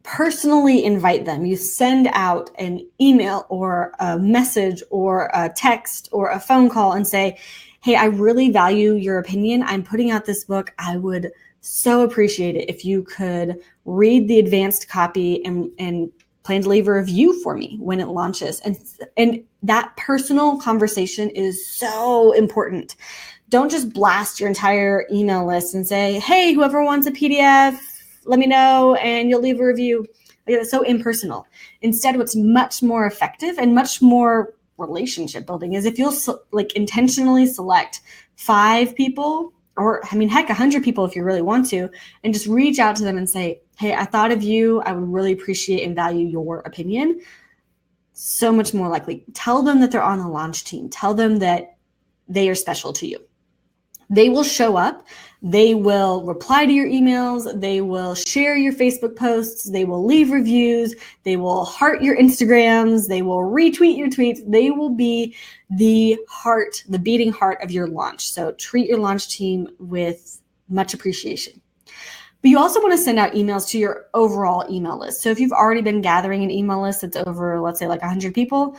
personally invite them. You send out an email or a message or a text or a phone call and say, hey, I really value your opinion. I'm putting out this book. I would so appreciate it if you could read the advanced copy and plan to leave a review for me when it launches. And that personal conversation is so important. Don't just blast your entire email list and say, hey, whoever wants a PDF, let me know and you'll leave a review. Like, it's so impersonal. Instead, what's much more effective and much more relationship building is if you'll intentionally select 5 people, or I mean, heck, 100 people if you really want to, and just reach out to them and say, hey, I thought of you. I would really appreciate and value your opinion. So much more likely. Tell them that they're on the launch team. Tell them that they are special to you. They will show up. They will reply to your emails. They will share your Facebook posts. They will leave reviews. They will heart your Instagrams. They will retweet your tweets. They will be the heart, the beating heart of your launch. So treat your launch team with much appreciation. But you also want to send out emails to your overall email list. So if you've already been gathering an email list that's over, let's say, like 100 people,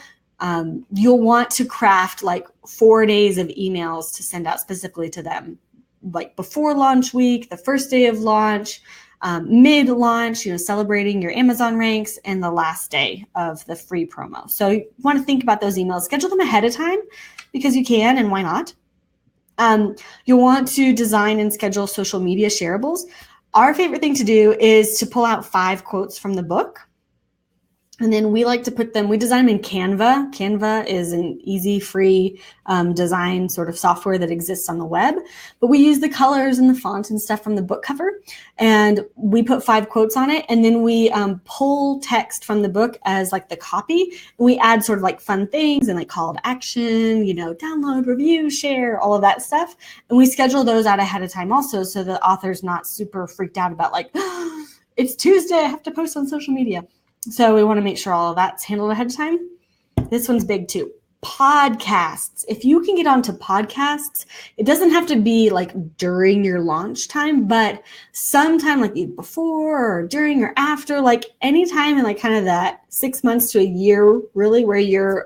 you'll want to craft like 4 days of emails to send out specifically to them, like before launch week, the first day of launch, mid-launch, celebrating your Amazon ranks, and the last day of the free promo. So you want to think about those emails, schedule them ahead of time because you can, and why not? You'll want to design and schedule social media shareables. Our favorite thing to do is to pull out 5 quotes from the book. And then we like to put them, we design them in Canva. Canva is an easy, free design sort of software that exists on the web. But we use the colors and the font and stuff from the book cover. And we put 5 quotes on it. And then we pull text from the book as like the copy. And we add sort of like fun things and like call to action, download, review, share, all of that stuff. And we schedule those out ahead of time also, so the author's not super freaked out about like, it's Tuesday, I have to post on social media. So we want to make sure all of that's handled ahead of time. This one's big too. Podcasts. If you can get onto podcasts, it doesn't have to be like during your launch time, but sometime like before or during or after, like anytime in like kind of that 6 months to a year, really, where you're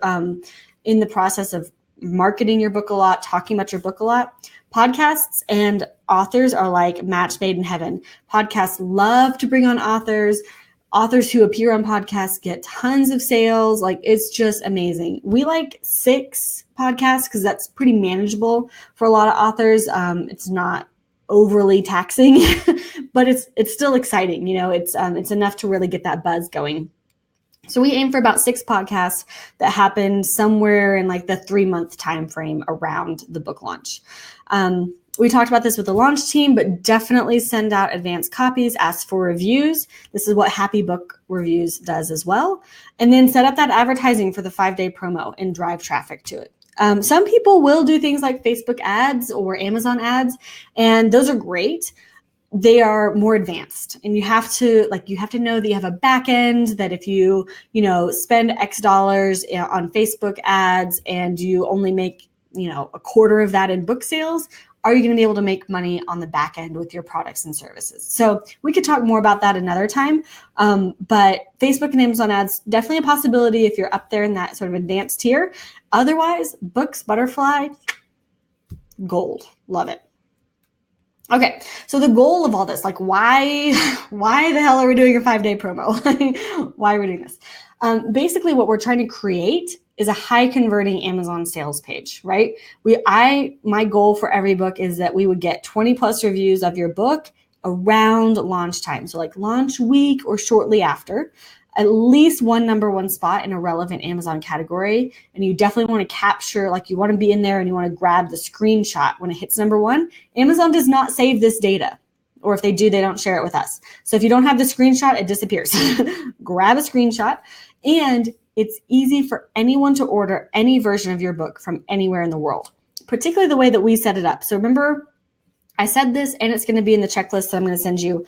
in the process of marketing your book a lot, talking about your book a lot. Podcasts and authors are like match made in heaven. Podcasts love to bring on authors. Authors who appear on podcasts get tons of sales. Like, it's just amazing. We like 6 podcasts because that's pretty manageable for a lot of authors. It's not overly taxing, but it's still exciting. It's enough to really get that buzz going. So we aim for about 6 podcasts that happen somewhere in like the 3-month time frame around the book launch. We talked about this with the launch team, but definitely send out advanced copies, ask for reviews. This is what Happy Book Reviews does as well. And then set up that advertising for the 5-day promo and drive traffic to it. Some people will do things like Facebook ads or Amazon ads, and those are great. They are more advanced, and you have to know that you have a back end, that if you spend X dollars on Facebook ads and you only make a quarter of that in book sales, are you going to be able to make money on the back end with your products and services? So we could talk more about that another time. But Facebook and Amazon ads, definitely a possibility if you're up there in that sort of advanced tier. Otherwise, books, butterfly, gold. Love it. Okay, so the goal of all this, like why the hell are we doing a 5-day promo? Why are we doing this? Basically, what we're trying to create is a high converting Amazon sales page, right? My goal for every book is that we would get 20 plus reviews of your book around launch time. So like launch week or shortly after, at least one #1 spot in a relevant Amazon category. And you definitely want to capture, like you want to be in there and you want to grab the screenshot when it hits #1. Amazon does not save this data. Or if they do, they don't share it with us. So if you don't have the screenshot, it disappears. Grab a screenshot. And it's easy for anyone to order any version of your book from anywhere in the world, particularly the way that we set it up. So remember, I said this, and it's going to be in the checklist that I'm going to send you.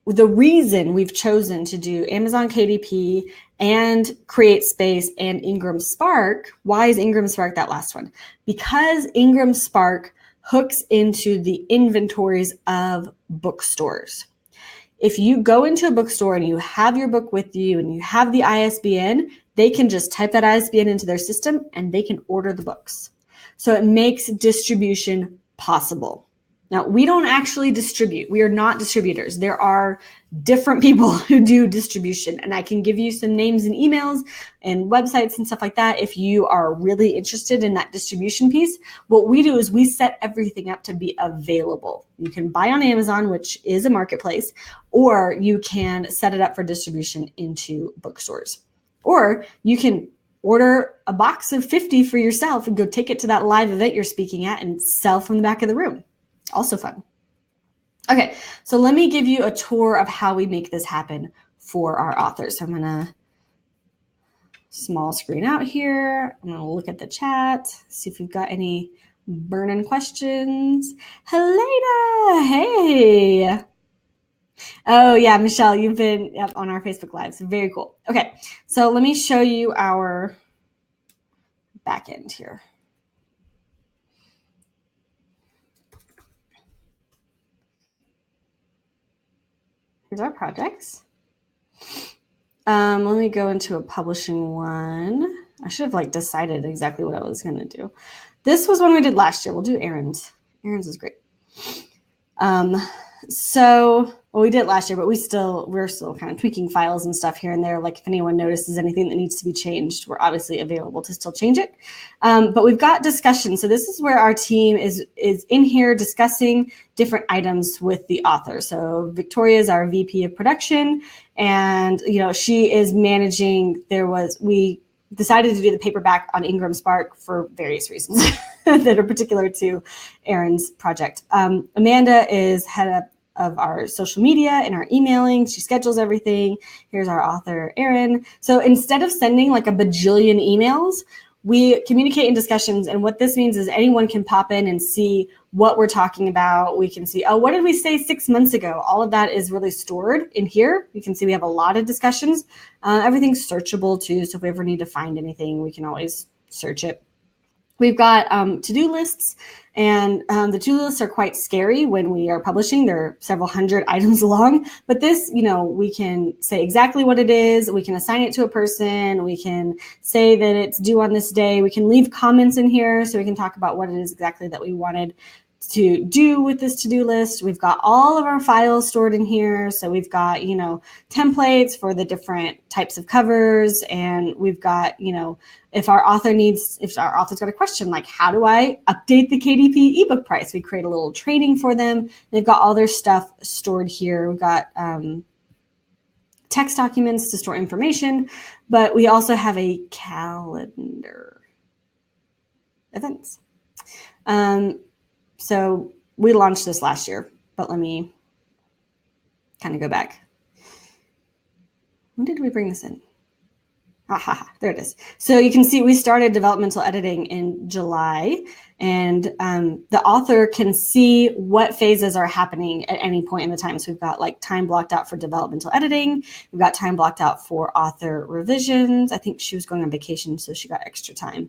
The reason we've chosen to do Amazon KDP and CreateSpace and Ingram Spark, why is Ingram Spark that last one? Because Ingram Spark hooks into the inventories of bookstores. If you go into a bookstore and you have your book with you and you have the ISBN, they can just type that ISBN into their system and they can order the books. So it makes distribution possible. Now, we don't actually distribute. We are not distributors. There are different people who do distribution, and I can give you some names and emails and websites and stuff like that if you are really interested in that distribution piece. What we do is we set everything up to be available. You can buy on Amazon, which is a marketplace, or you can set it up for distribution into bookstores. Or you can order a box of 50 for yourself and go take it to that live event you're speaking at and sell from the back of the room. Also fun. Okay, so let me give you a tour of how we make this happen for our authors. So I'm going to small screen out here. I'm going to look at the chat, see if we've got any burning questions. Helena, hey. Oh yeah, Michelle, you've been on our Facebook Lives. Very cool. Okay, so let me show you our back end here. Here's our projects. Let me go into a publishing one. I should have decided exactly what I was going to do. This was one we did last year. We'll do Erin's. Erin's is great. So, well, we did last year, but we're still kind of tweaking files and stuff here and there. Like if anyone notices anything that needs to be changed, we're obviously available to still change it. But we've got discussion. So this is where our team is in here discussing different items with the author. So Victoria is our VP of production, and she is managing. We decided to do the paperback on Ingram Spark for various reasons that are particular to Erin's project. Amanda is head of our social media and our emailing. She schedules everything. Here's our author, Erin. So instead of sending like a bajillion emails, we communicate in discussions. And what this means is anyone can pop in and see what we're talking about. We can see, oh, what did we say 6 months ago? All of that is really stored in here. You can see we have a lot of discussions. Everything's searchable too. So if we ever need to find anything, we can always search it. We've got to-do lists, and the to-do lists are quite scary when we are publishing. They're several hundred items long, but this, we can say exactly what it is. We can assign it to a person. We can say that it's due on this day. We can leave comments in here so we can talk about what it is exactly that we wanted to do with this to-do list. We've got all of our files stored in here. So we've got, templates for the different types of covers. And we've got, if our author's got a question, like how do I update the KDP ebook price? We create a little training for them. They've got all their stuff stored here. We've got text documents to store information, but we also have a calendar events. So we launched this last year, but let me kind of go back. When did we bring this in? There it is. So you can see we started developmental editing in July, and the author can see what phases are happening at any point in the time. So we've got like time blocked out for developmental editing. We've got time blocked out for author revisions. I think she was going on vacation, so she got extra time.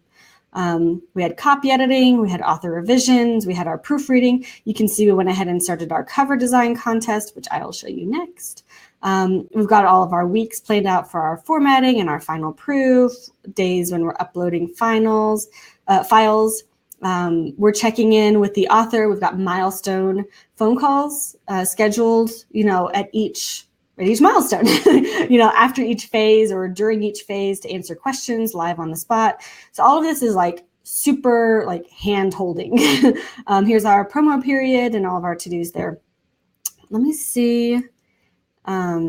We had copy editing, we had author revisions, we had our proofreading. You can see we went ahead and started our cover design contest, which I will show you next. We've got all of our weeks planned out for our formatting and our final proof, days when we're uploading files. We're checking in with the author. We've got milestone phone calls scheduled, at each milestone, after each phase or during each phase to answer questions live on the spot. So all of this is like super like hand holding. Here's our promo period and all of our to-dos there. Let me see. Let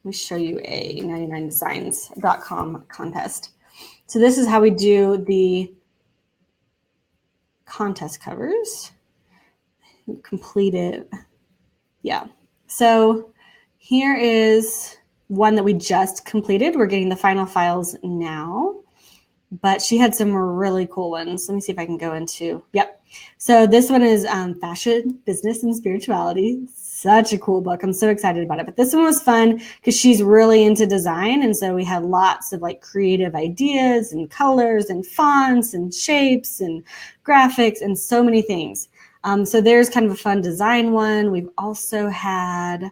me show you a 99designs.com contest. So this is how we do the contest covers. Complete it. Yeah. So here is one that we just completed. We're getting the final files now, but she had some really cool ones. Let me see if I can go into, yep. So this one is Fashion, Business, and Spirituality. Such a cool book. I'm so excited about it. But this one was fun because she's really into design. And so we had lots of like creative ideas and colors and fonts and shapes and graphics and so many things. So there's kind of a fun design one. We've also had,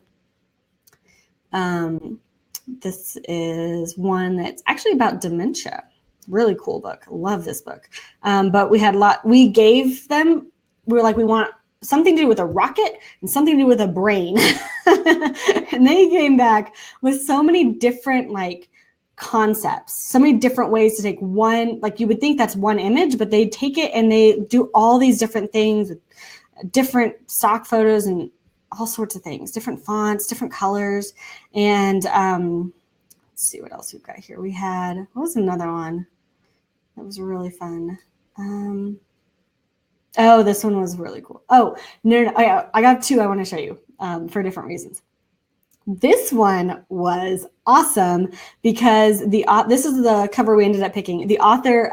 this is one that's actually about dementia. Really cool book. Love this book. But we were like, we want something to do with a rocket and something to do with a brain. And they came back with so many different like concepts, so many different ways to take one, like you would think that's one image, but they take it and they do all these different things with different stock photos and all sorts of things, different fonts, different colors. And let's see what else we've got here. We had, what was another one that was really fun? Oh, this one was really cool. Oh, no, I got two I want to show you for different reasons. This one was awesome because this is the cover we ended up picking. The author,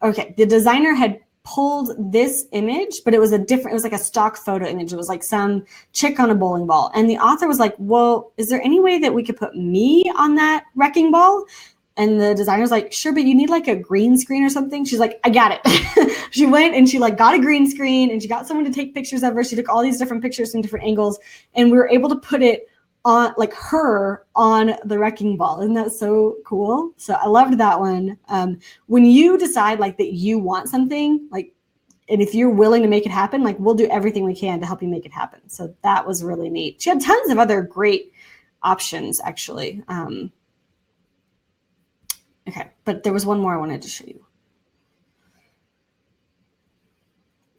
the designer had pulled this image, but it was like a stock photo image. It was like some chick on a bowling ball. And the author was like, well, is there any way that we could put me on that wrecking ball? And the designer's like, sure, but you need like a green screen or something. She's like, I got it. She went and she like got a green screen and she got someone to take pictures of her. She took all these different pictures from different angles and we were able to put it on like her on the wrecking ball. Isn't that so cool? So I loved that one. When you decide like that you want something, like if you're willing to make it happen, like we'll do everything we can to help you make it happen. So that was really neat. She had tons of other great options, actually. Okay, but there was one more I wanted to show you.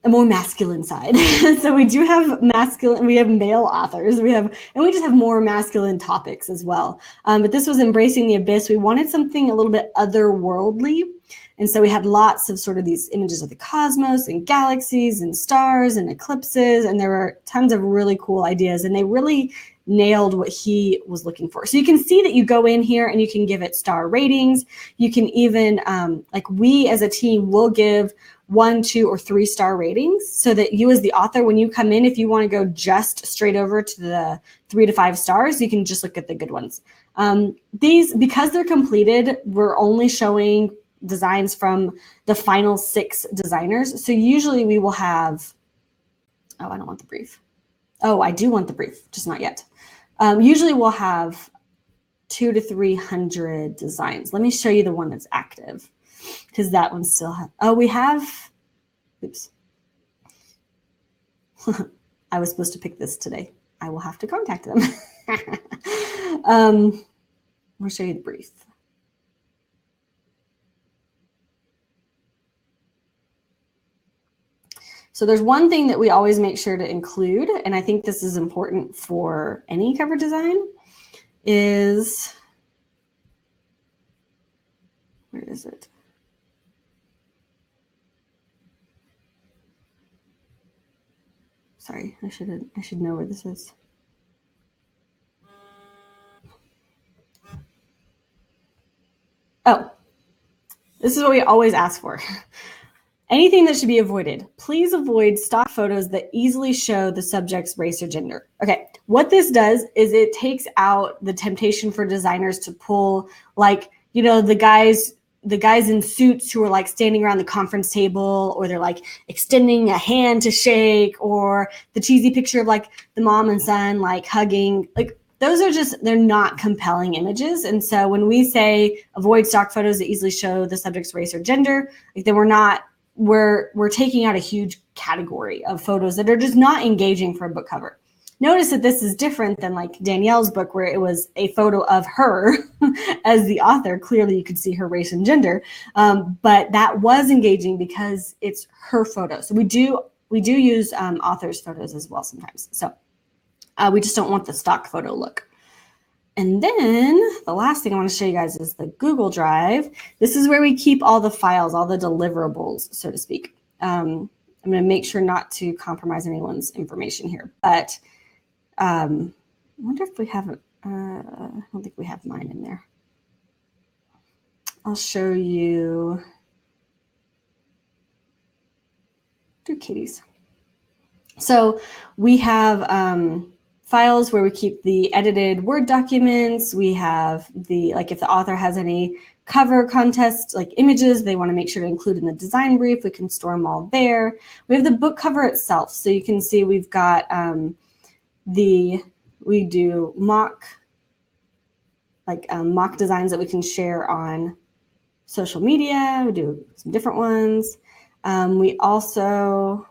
A more masculine side. So we do have masculine, we have male authors, we just have more masculine topics as well. But this was Embracing the Abyss. We wanted something a little bit otherworldly. And so we had lots of sort of these images of the cosmos and galaxies and stars and eclipses. And there were tons of really cool ideas, and they really nailed what he was looking for. So you can see that you go in here and you can give it star ratings. You can even, like we as a team will give 1, 2, or 3 star ratings, so that you as the author, when you come in, if you want to go just straight over to the 3 to 5 stars, you can just look at the good ones. These, because they're completed, we're only showing designs from the final 6 designers. So usually we will have, oh, I don't want the brief. Oh, I do want the brief, just not yet. Usually we'll have 200 to 300 designs. Let me show you the one that's active, because that one still has, oh, we have, oops. I was supposed to pick this today. I will have to contact them. I'll show you the brief. So there's one thing that we always make sure to include, and I think this is important for any cover design, is, where is it? Sorry, I should know where this is. Oh, this is what we always ask for. Anything that should be avoided. Please avoid stock photos that easily show the subject's race or gender. Okay, what this does is it takes out the temptation for designers to pull, like, you know, the guys in suits who are like standing around the conference table, or they're like extending a hand to shake, or the cheesy picture of like the mom and son like hugging. Like, those are just, they're not compelling images. And so when we say avoid stock photos that easily show the subject's race or gender, like, then we're taking out a huge category of photos that are just not engaging for a book cover. Notice that this is different than like Danielle's book, where it was a photo of her as the author. Clearly you could see her race and gender, but that was engaging because it's her photo. So we do use authors' photos as well sometimes. So we just don't want the stock photo look. And then the last thing I want to show you guys is the Google Drive. This is where we keep all the files, all the deliverables, so to speak. I'm going to make sure not to compromise anyone's information here, but I wonder if we have, I don't think we have mine in there. I'll show you, do kitties. So we have files where we keep the edited Word documents. We have the, like, if the author has any cover contest, like images they want to make sure to include in the design brief, we can store them all there. We have the book cover itself. So you can see we've got we do mock designs that we can share on social media. We do some different ones. We also,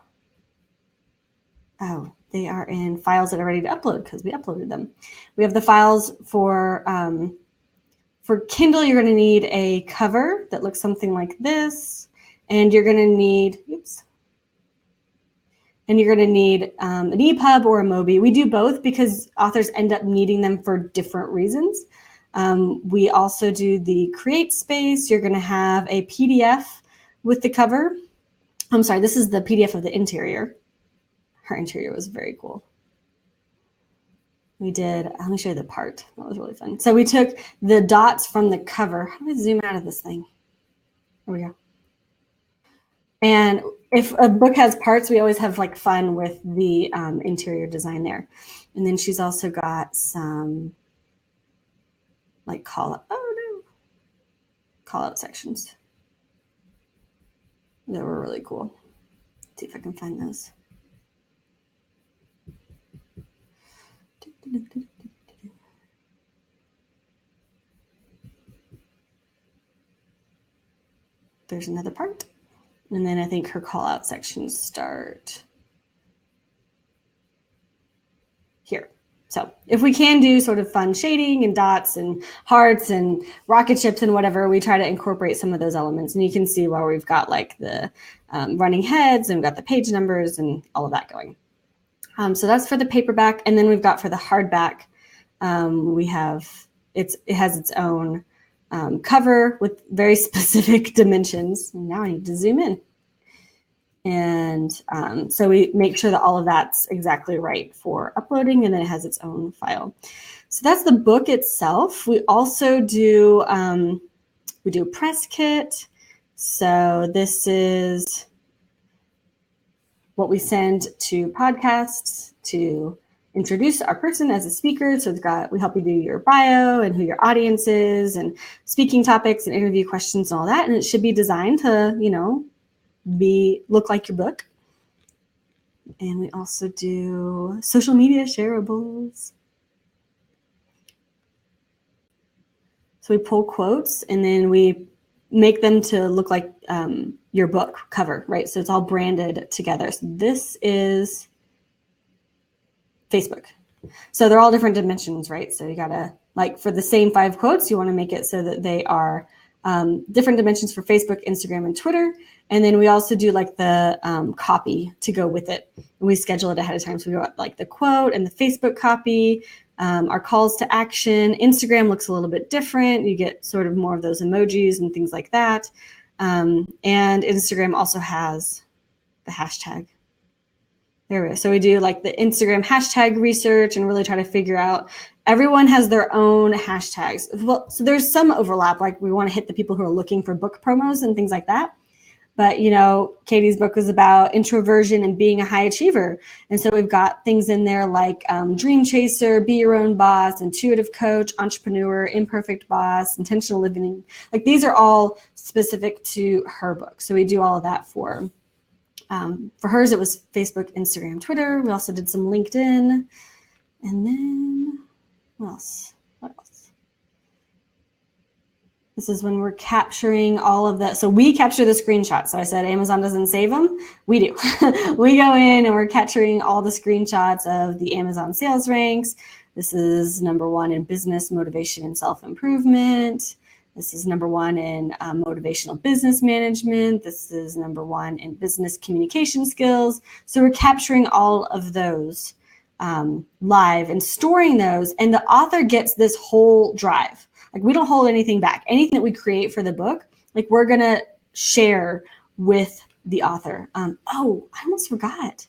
oh, they are in files that are ready to upload because we uploaded them. We have the files for Kindle. You're going to need a cover that looks something like this, and you're going to need, oops, and you're going to need an EPUB or a Mobi. We do both because authors end up needing them for different reasons. We also do the create space. You're going to have a PDF with the cover. I'm sorry, this is the PDF of the interior. Her interior was very cool. We did, let me show you the part. That was really fun. So we took the dots from the cover. How do I zoom out of this thing? There we go. And if a book has parts, we always have like fun with the interior design there. And then she's also got some like call out sections that were really cool. Let's see if I can find those. There's another part. And then I think her call out sections start here. So if we can do sort of fun shading and dots and hearts and rocket ships and whatever, we try to incorporate some of those elements. And you can see where we've got like the running heads and we've got the page numbers and all of that going. So that's for the paperback. And then we've got for the hardback, it has its own cover with very specific dimensions. Now I need to zoom in. And so we make sure that all of that's exactly right for uploading, and then it has its own file. So that's the book itself. We also do a press kit. So this is what we send to podcasts to introduce our person as a speaker. So we help you do your bio and who your audience is and speaking topics and interview questions and all that. And it should be designed to, look like your book. And we also do social media shareables. So we pull quotes and then we make them to look like your book cover, right? So it's all branded together. So this is Facebook. So they're all different dimensions, right? So you gotta, like for the same 5 quotes, you wanna make it so that they are different dimensions for Facebook, Instagram, and Twitter. And then we also do like the copy to go with it. And we schedule it ahead of time. So we go like the quote and the Facebook copy, our calls to action. Instagram looks a little bit different. You get sort of more of those emojis and things like that. And Instagram also has the hashtag. There we go. So we do like the Instagram hashtag research and really try to figure out, everyone has their own hashtags. Well, so there's some overlap, like we want to hit the people who are looking for book promos and things like that. But, Katie's book was about introversion and being a high achiever. And so we've got things in there like dream chaser, be your own boss, intuitive coach, entrepreneur, imperfect boss, intentional living. Like these are all specific to her book. So we do all of that for hers. It was Facebook, Instagram, Twitter. We also did some LinkedIn. And then what else? This is when we're capturing all of that. So we capture the screenshots. So I said Amazon doesn't save them. We do. We go in and we're capturing all the screenshots of the Amazon sales ranks. This is #1 in business motivation and self-improvement. This is #1 in motivational business management. This is #1 in business communication skills. So we're capturing all of those live and storing those. And the author gets this whole drive. Like we don't hold anything back. Anything that we create for the book, like we're going to share with the author. I almost forgot.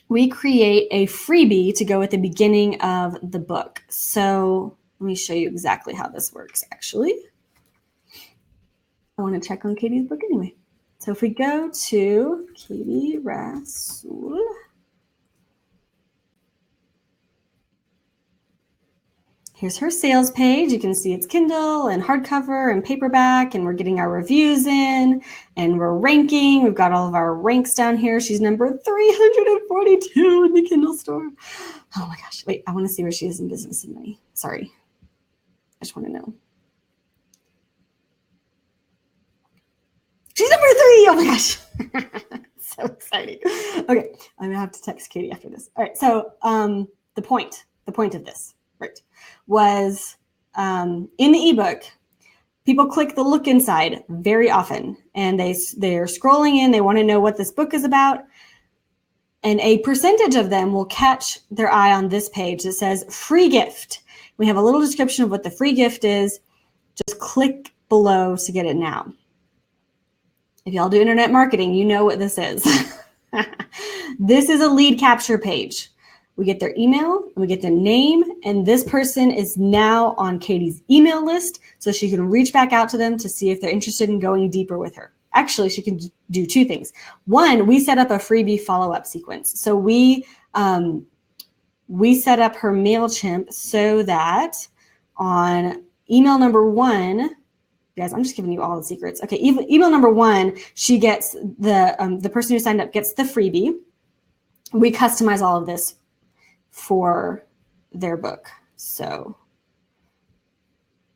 We create a freebie to go at the beginning of the book. So let me show you exactly how this works, actually. I want to check on Katie's book anyway. So if we go to Katie Rasul, here's her sales page. You can see it's Kindle and hardcover and paperback, and we're getting our reviews in and we're ranking. We've got all of our ranks down here. She's number 342 in the Kindle store. Oh my gosh. Wait, I want to see where she is in business and money. Sorry. I just want to know. She's number 3. Oh my gosh. So exciting. Okay. I'm going to have to text Katie after this. All right. So the point of this, right, was in the ebook, people click the look inside very often, and they're scrolling in. They want to know what this book is about. And a percentage of them will catch their eye on this page that says free gift. We have a little description of what the free gift is. Just click below to get it now. If y'all do internet marketing, you know what this is. This is a lead capture page. We get their email, and we get their name, and this person is now on Katie's email list, so she can reach back out to them to see if they're interested in going deeper with her. Actually, she can do 2 things. One, we set up a freebie follow-up sequence. So we set up her MailChimp so that on email #1, guys, I'm just giving you all the secrets. Okay, email #1, she gets the person who signed up gets the freebie. We customize all of this for their book. So,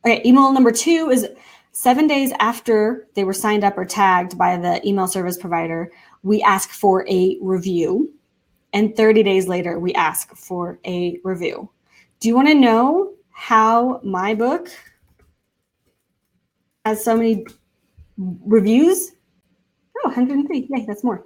okay, email #2 is 7 days after they were signed up or tagged by the email service provider, we ask for a review. And 30 days later, we ask for a review. Do you want to know how my book has so many reviews? Oh, 103. Yay, that's more.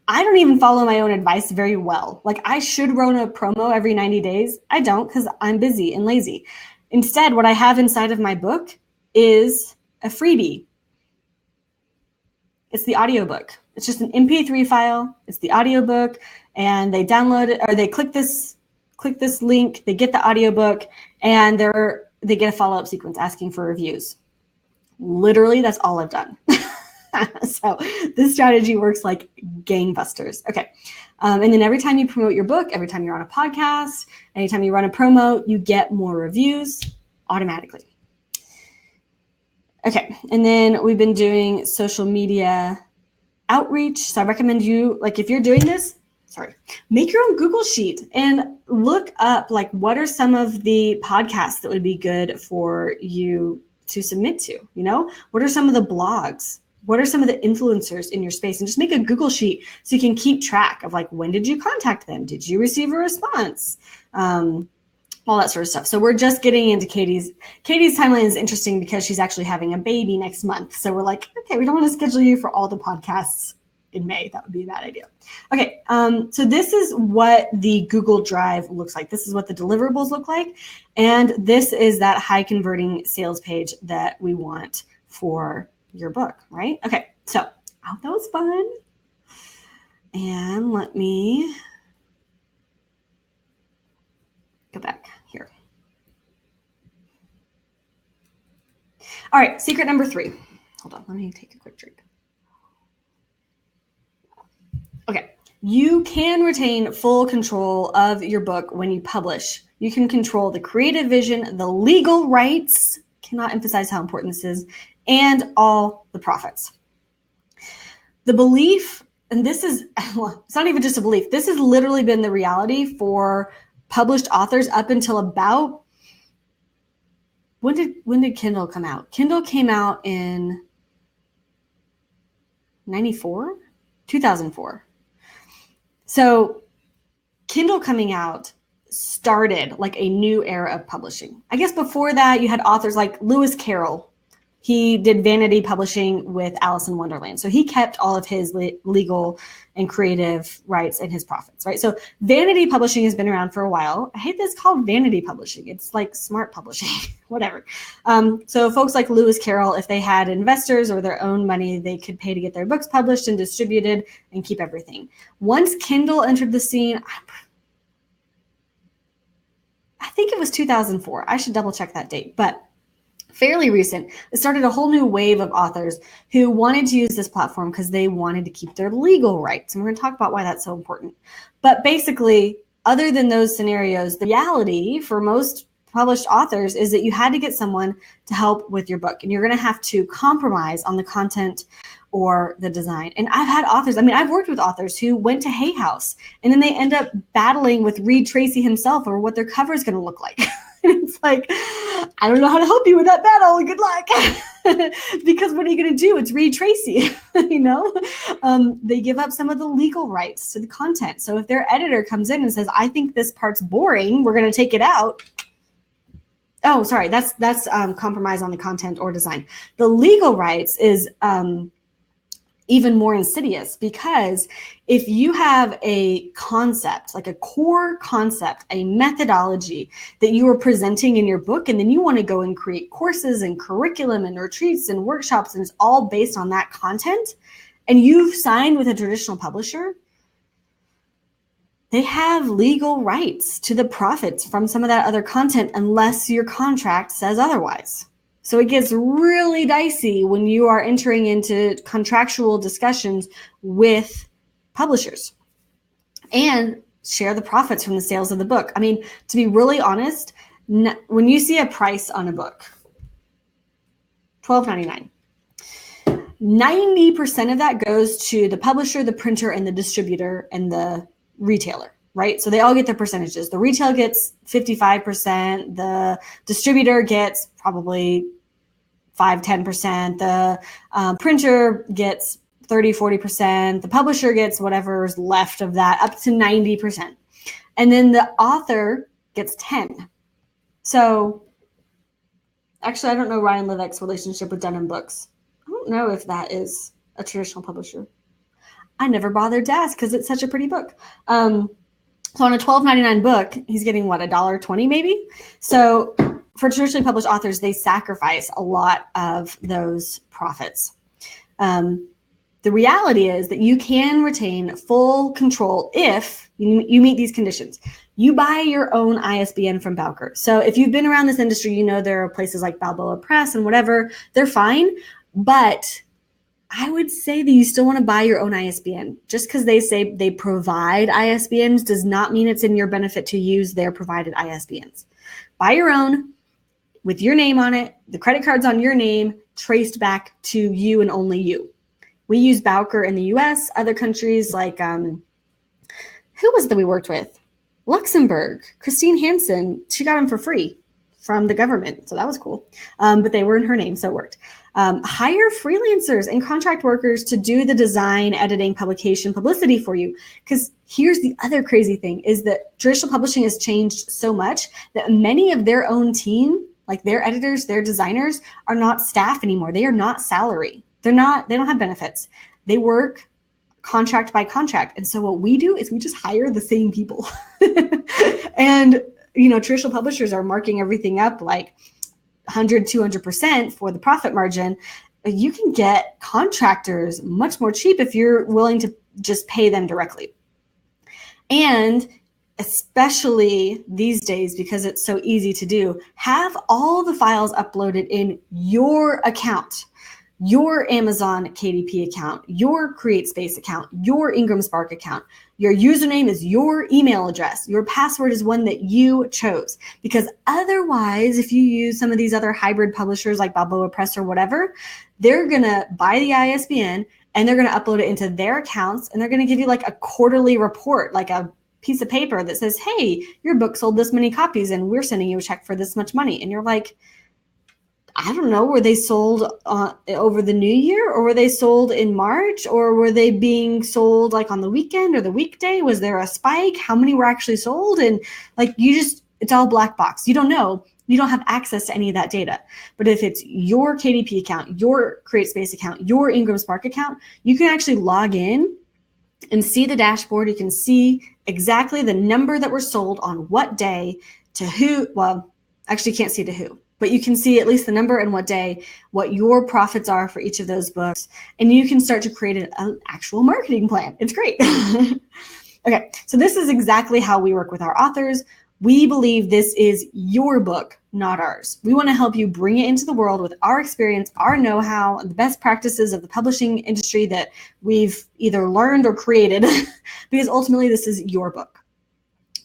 I don't even follow my own advice very well. Like, I should run a promo every 90 days. I don't, because I'm busy and lazy. Instead, what I have inside of my book is a freebie. It's the audiobook. It's just an MP3 file. It's the audiobook, and they download it, or they click this link, they get the audiobook, and they get a follow-up sequence asking for reviews. Literally, that's all I've done. So this strategy works like gangbusters. Okay. And then every time you promote your book, every time you're on a podcast, anytime you run a promo, you get more reviews automatically. Okay. And then we've been doing social media outreach. So I recommend you, like, if you're doing this, make your own Google sheet and look up, like, what are some of the podcasts that would be good for you to submit to, you know? What are some of the blogs? What are some of the influencers in your space? And just make a Google sheet so you can keep track of, like, when did you contact them? Did you receive a response? All that sort of stuff. So we're just getting into Katie's timeline is interesting because she's actually having a baby next month. So we're like, okay, we don't want to schedule you for all the podcasts in May. That would be a bad idea. Okay, so this is what the Google Drive looks like. This is what the deliverables look like. And this is that high converting sales page that we want for your book, right? Okay, so I hope that was fun. And let me go back here. All right, secret number 3. Hold on, let me take a quick drink. Okay, you can retain full control of your book when you publish. You can control the creative vision, the legal rights, cannot emphasize how important this is, and all the profits. The belief, and this is, well, it's not even just a belief, this has literally been the reality for published authors up until about, when did Kindle come out? Kindle came out in 94? 2004. So Kindle coming out started like a new era of publishing. I guess before that, you had authors like Lewis Carroll. He did vanity publishing with Alice in Wonderland. So he kept all of his legal and creative rights and his profits, right? So vanity publishing has been around for a while. I hate this called vanity publishing. It's like smart publishing, whatever. So folks like Lewis Carroll, if they had investors or their own money, they could pay to get their books published and distributed and keep everything. Once Kindle entered the scene, I think it was 2004. I should double check that date, but fairly recent, it started a whole new wave of authors who wanted to use this platform because they wanted to keep their legal rights. And we're going to talk about why that's so important. But basically, other than those scenarios, the reality for most published authors is that you had to get someone to help with your book. And you're going to have to compromise on the content or the design. And I've had authors, I've worked with authors who went to Hay House and then they end up battling with Reed Tracy himself over what their cover is going to look like. It's like, I don't know how to help you with that battle. Good luck. Because what are you going to do? It's Reed Tracy, you know? They give up some of the legal rights to the content. So if their editor comes in and says, I think this part's boring, we're going to take it out. Oh, sorry, that's compromise on the content or design. The legal rights is even more insidious, because if you have a concept, like a core concept, a methodology that you are presenting in your book, and then you want to go and create courses and curriculum and retreats and workshops, and it's all based on that content, and you've signed with a traditional publisher, they have legal rights to the profits from some of that other content unless your contract says otherwise. So it gets really dicey when you are entering into contractual discussions with publishers and share the profits from the sales of the book. To be really honest, when you see a price on a book, $12.99, 90% of that goes to the publisher, the printer, and the distributor and the retailer, right? So they all get their percentages. The retail gets 55%, the distributor gets probably 5-10%. The printer gets 30-40%. The publisher gets whatever's left of that, up to 90%. And then the author gets 10. So actually, I don't know Ryan Leveck's relationship with Dunham Books. I don't know if that is a traditional publisher. I never bothered to ask because it's such a pretty book. So on a $12.99 book, he's getting what, $1.20 maybe? So for traditionally published authors, they sacrifice a lot of those profits. The reality is that you can retain full control if you meet these conditions. You buy your own ISBN from Bowker. So if you've been around this industry, you know there are places like Balboa Press and whatever. They're fine, but I would say that you still want to buy your own ISBN. Just because they say they provide ISBNs does not mean it's in your benefit to use their provided ISBNs. Buy your own with your name on it, the credit card's on your name, traced back to you and only you. We use Bowker in the US, other countries like, who was it that we worked with? Luxembourg, Christine Hansen, she got them for free from the government. So that was cool. But they were in her name, so it worked. Hire freelancers and contract workers to do the design, editing, publication, publicity for you. Because here's the other crazy thing is that traditional publishing has changed so much that many of their own team, like their editors, their designers, are not staff anymore. They are not salary. They don't have benefits. They work contract by contract. And so what we do is we just hire the same people. And, traditional publishers are marking everything up like 100, 200% for the profit margin. You can get contractors much more cheap if you're willing to just pay them directly. And especially these days, because it's so easy to do, have all the files uploaded in your account. Your Amazon KDP account, your CreateSpace account, your Ingram Spark account. Your username is your email address. Your password is one that you chose. Because otherwise, if you use some of these other hybrid publishers like Balboa Press or whatever, they're going to buy the ISBN and they're going to upload it into their accounts and they're going to give you like a quarterly report, like a piece of paper that says, hey, your book sold this many copies and we're sending you a check for this much money. And you're like, I don't know, were they sold over the new year or were they sold in March or were they being sold like on the weekend or the weekday? Was there a spike? How many were actually sold? And like it's all black box. You don't know. You don't have access to any of that data. But if it's your KDP account, your CreateSpace account, your Ingram Spark account, you can actually log in and see the dashboard. You can see exactly the number that were sold on what day to who. Well, actually you can't see to who. But you can see at least the number and what day, what your profits are for each of those books. And you can start to create an actual marketing plan. It's great. Okay, so this is exactly how we work with our authors. We believe this is your book, not ours. We want to help you bring it into the world with our experience, our know-how, and the best practices of the publishing industry that we've either learned or created, because ultimately this is your book.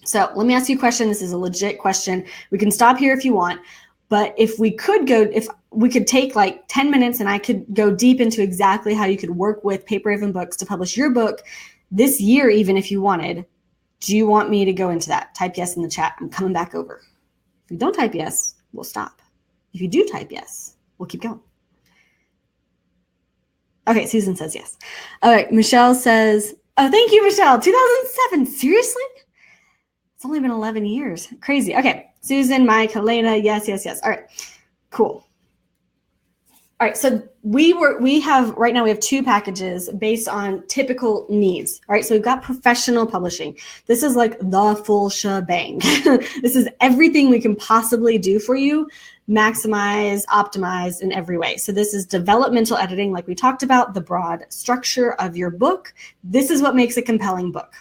So let me ask you a question. This is a legit question. We can stop here if you want. But if we could take like 10 minutes and I could go deep into exactly how you could work with Paper Raven Books to publish your book this year, even if you wanted, do you want me to go into that? Type yes in the chat. I'm coming back over. If you don't type yes, we'll stop. If you do type yes, we'll keep going. Okay, Susan says yes. All right, Michelle says, oh, thank you, Michelle. 2007, seriously? It's only been 11 years. Crazy. Okay. Susan, Mike, Helena. Yes. All right. Cool. All right. So right now we have two packages based on typical needs. All right. So we've got professional publishing. This is like the full shebang. This is everything we can possibly do for you, maximize, optimize in every way. So this is developmental editing, like we talked about, the broad structure of your book. This is what makes a compelling book.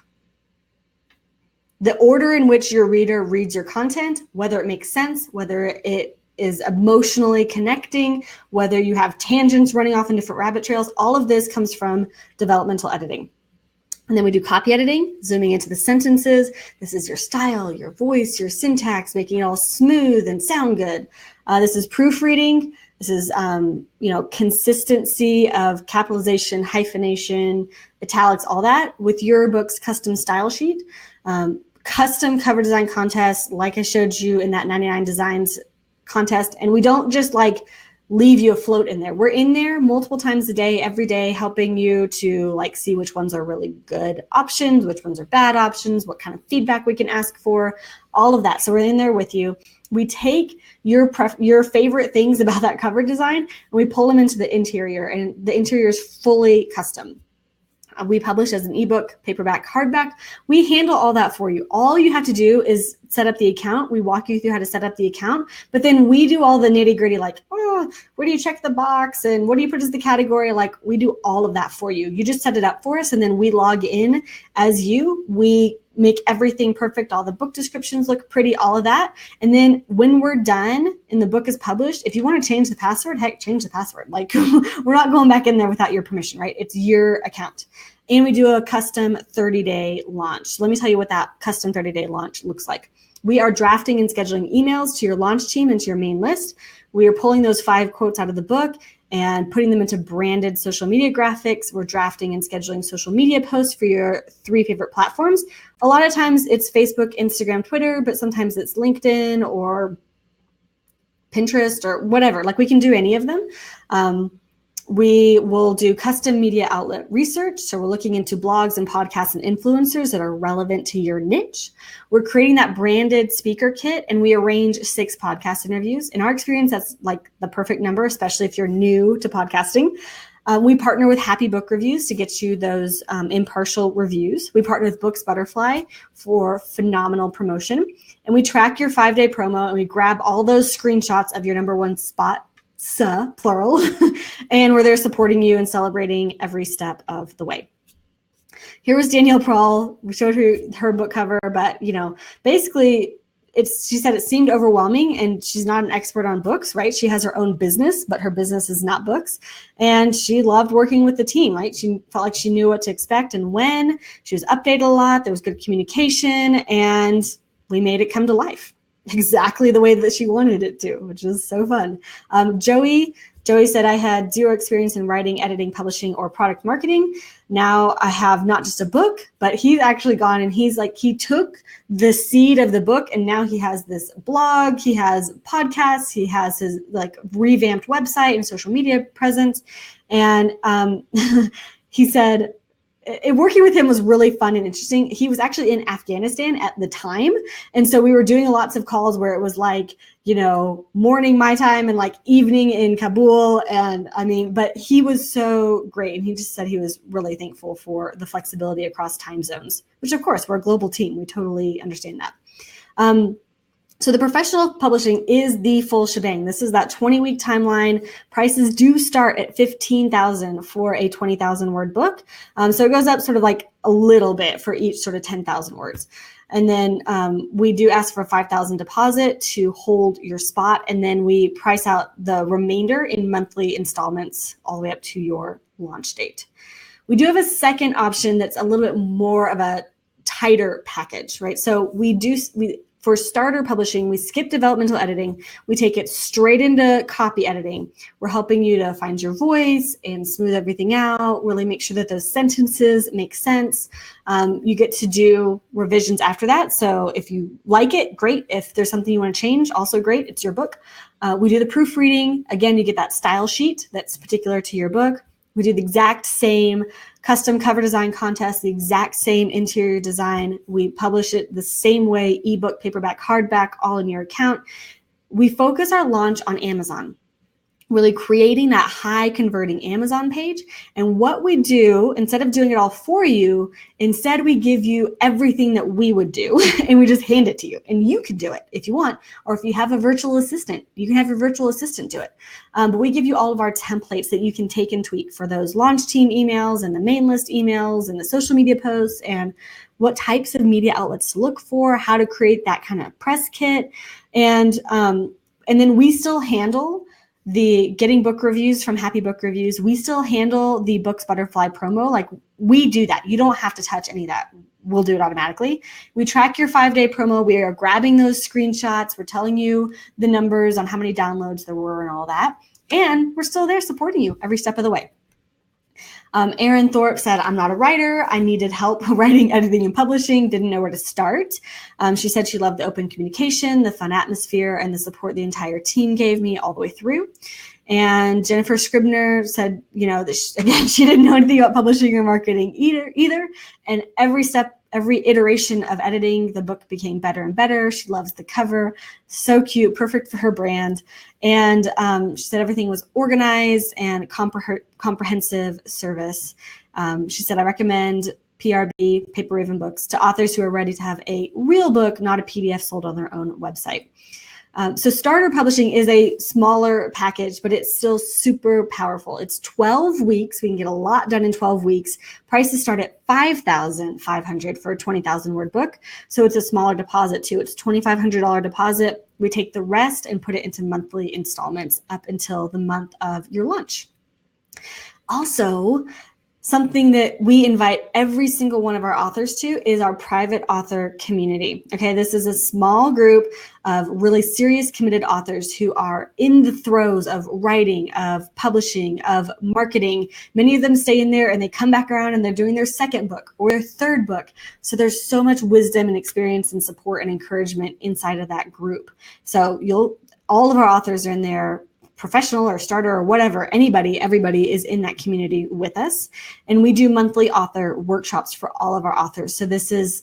The order in which your reader reads your content, whether it makes sense, whether it is emotionally connecting, whether you have tangents running off in different rabbit trails, all of this comes from developmental editing. And then we do copy editing, zooming into the sentences. This is your style, your voice, your syntax, making it all smooth and sound good. This is proofreading. This is, consistency of capitalization, hyphenation, italics, all that with your book's custom style sheet. Custom cover design contest, like I showed you in that 99 Designs contest. And we don't just like leave you afloat in there. We're in there multiple times a day, every day, helping you to like see which ones are really good options, which ones are bad options, what kind of feedback we can ask for, all of that. So we're in there with you. We take your favorite things about that cover design and we pull them into the interior, and the interior is fully custom. We publish as an ebook, paperback, hardback. We handle all that for you. All you have to do is set up the account. We walk you through how to set up the account, but then we do all the nitty gritty, like, oh, where do you check the box and what do you put as the category? Like, we do all of that for you. You just set it up for us, and then we log in as you. We make everything perfect. All the book descriptions look pretty, all of that. And then when we're done and the book is published, if you want to change the password, heck, change the password. Like, we're not going back in there without your permission, right? It's your account. And we do a custom 30-day launch. Let me tell you what that custom 30-day launch looks like. We are drafting and scheduling emails to your launch team and to your main list. We are pulling those 5 quotes out of the book and putting them into branded social media graphics. We're drafting and scheduling social media posts for your 3 favorite platforms. A lot of times it's Facebook, Instagram, Twitter, but sometimes it's LinkedIn or Pinterest or whatever. Like, we can do any of them. We will do custom media outlet research. So we're looking into blogs and podcasts and influencers that are relevant to your niche. We're creating that branded speaker kit, and we arrange 6 podcast interviews. In our experience, that's like the perfect number, especially if you're new to podcasting. We partner with Happy Book Reviews to get you those impartial reviews. We partner with Books Butterfly for phenomenal promotion. And we track your 5-day promo, and we grab all those screenshots of your number 1 spot, plural, and we're there supporting you and celebrating every step of the way. Here was Danielle Prawl. We showed her book cover, but basically she said it seemed overwhelming, and she's not an expert on books, right? She has her own business, but her business is not books. And she loved working with the team, right? She felt like she knew what to expect and when. She was updated a lot. There was good communication, and we made it come to life exactly the way that she wanted it to, which is so fun. Joey said, I had 0 experience in writing, editing, publishing, or product marketing. Now I have not just a book, but he's actually gone and he took the seed of the book, and now he has this blog, he has podcasts, he has his revamped website and social media presence. And he said, working with him was really fun and interesting. He was actually in Afghanistan at the time. And so we were doing lots of calls where it was morning my time and evening in Kabul. And but he was so great. And he just said he was really thankful for the flexibility across time zones, which of course we're a global team. We totally understand that. So the professional publishing is the full shebang. This is that 20-week timeline. Prices do start at $15,000 for a 20,000 word book. So it goes up sort of a little bit for each sort of 10,000 words. And then we do ask for a $5,000 deposit to hold your spot. And then we price out the remainder in monthly installments all the way up to your launch date. We do have a second option that's a little bit more of a tighter package, right? So for starter publishing, we skip developmental editing. We take it straight into copy editing. We're helping you to find your voice and smooth everything out, really make sure that those sentences make sense. You get to do revisions after that. So if you like it, great. If there's something you want to change, also great. It's your book. We do the proofreading. Again, you get that style sheet that's particular to your book. We do the exact same custom cover design contest, the exact same interior design. We publish it the same way, ebook, paperback, hardback, all in your account. We focus our launch on Amazon, really creating that high converting Amazon page. And what we do, instead of doing it all for you, instead we give you everything that we would do and we just hand it to you. And you can do it if you want, or if you have a virtual assistant, you can have your virtual assistant do it. But we give you all of our templates that you can take and tweak for those launch team emails and the main list emails and the social media posts and what types of media outlets to look for, how to create that kind of press kit. And then we still handle the getting book reviews from Happy Book Reviews. We still handle the Books Butterfly promo. We do that. You don't have to touch any of that. We'll do it automatically. We track your 5-day promo. We are grabbing those screenshots. We're telling you the numbers on how many downloads there were and all that. And we're still there supporting you every step of the way. Erin Thorpe said, I'm not a writer. I needed help writing, editing, and publishing. Didn't know where to start. She said she loved the open communication, the fun atmosphere, and the support the entire team gave me all the way through. And Jennifer Scribner said, that again, she didn't know anything about publishing or marketing either. And every iteration of editing, the book became better and better. She loves the cover. So cute, perfect for her brand. And she said everything was organized and comprehensive service. She said, I recommend PRB, Paper Raven Books, to authors who are ready to have a real book, not a PDF sold on their own website. So starter publishing is a smaller package, but it's still super powerful. It's 12 weeks. We can get a lot done in 12 weeks. Prices start at $5,500 for a 20,000 word book. So it's a smaller deposit too. It's $2,500 deposit. We take the rest and put it into monthly installments up until the month of your launch. Also, something that we invite every single one of our authors to is our private author community. Okay, this is a small group of really serious, committed authors who are in the throes of writing, of publishing, of marketing. Many of them stay in there and they come back around and they're doing their second book or their third book. So there's so much wisdom and experience and support and encouragement inside of that group. So all of our authors are in there, professional or starter or whatever, everybody is in that community with us. And we do monthly author workshops for all of our authors. So this is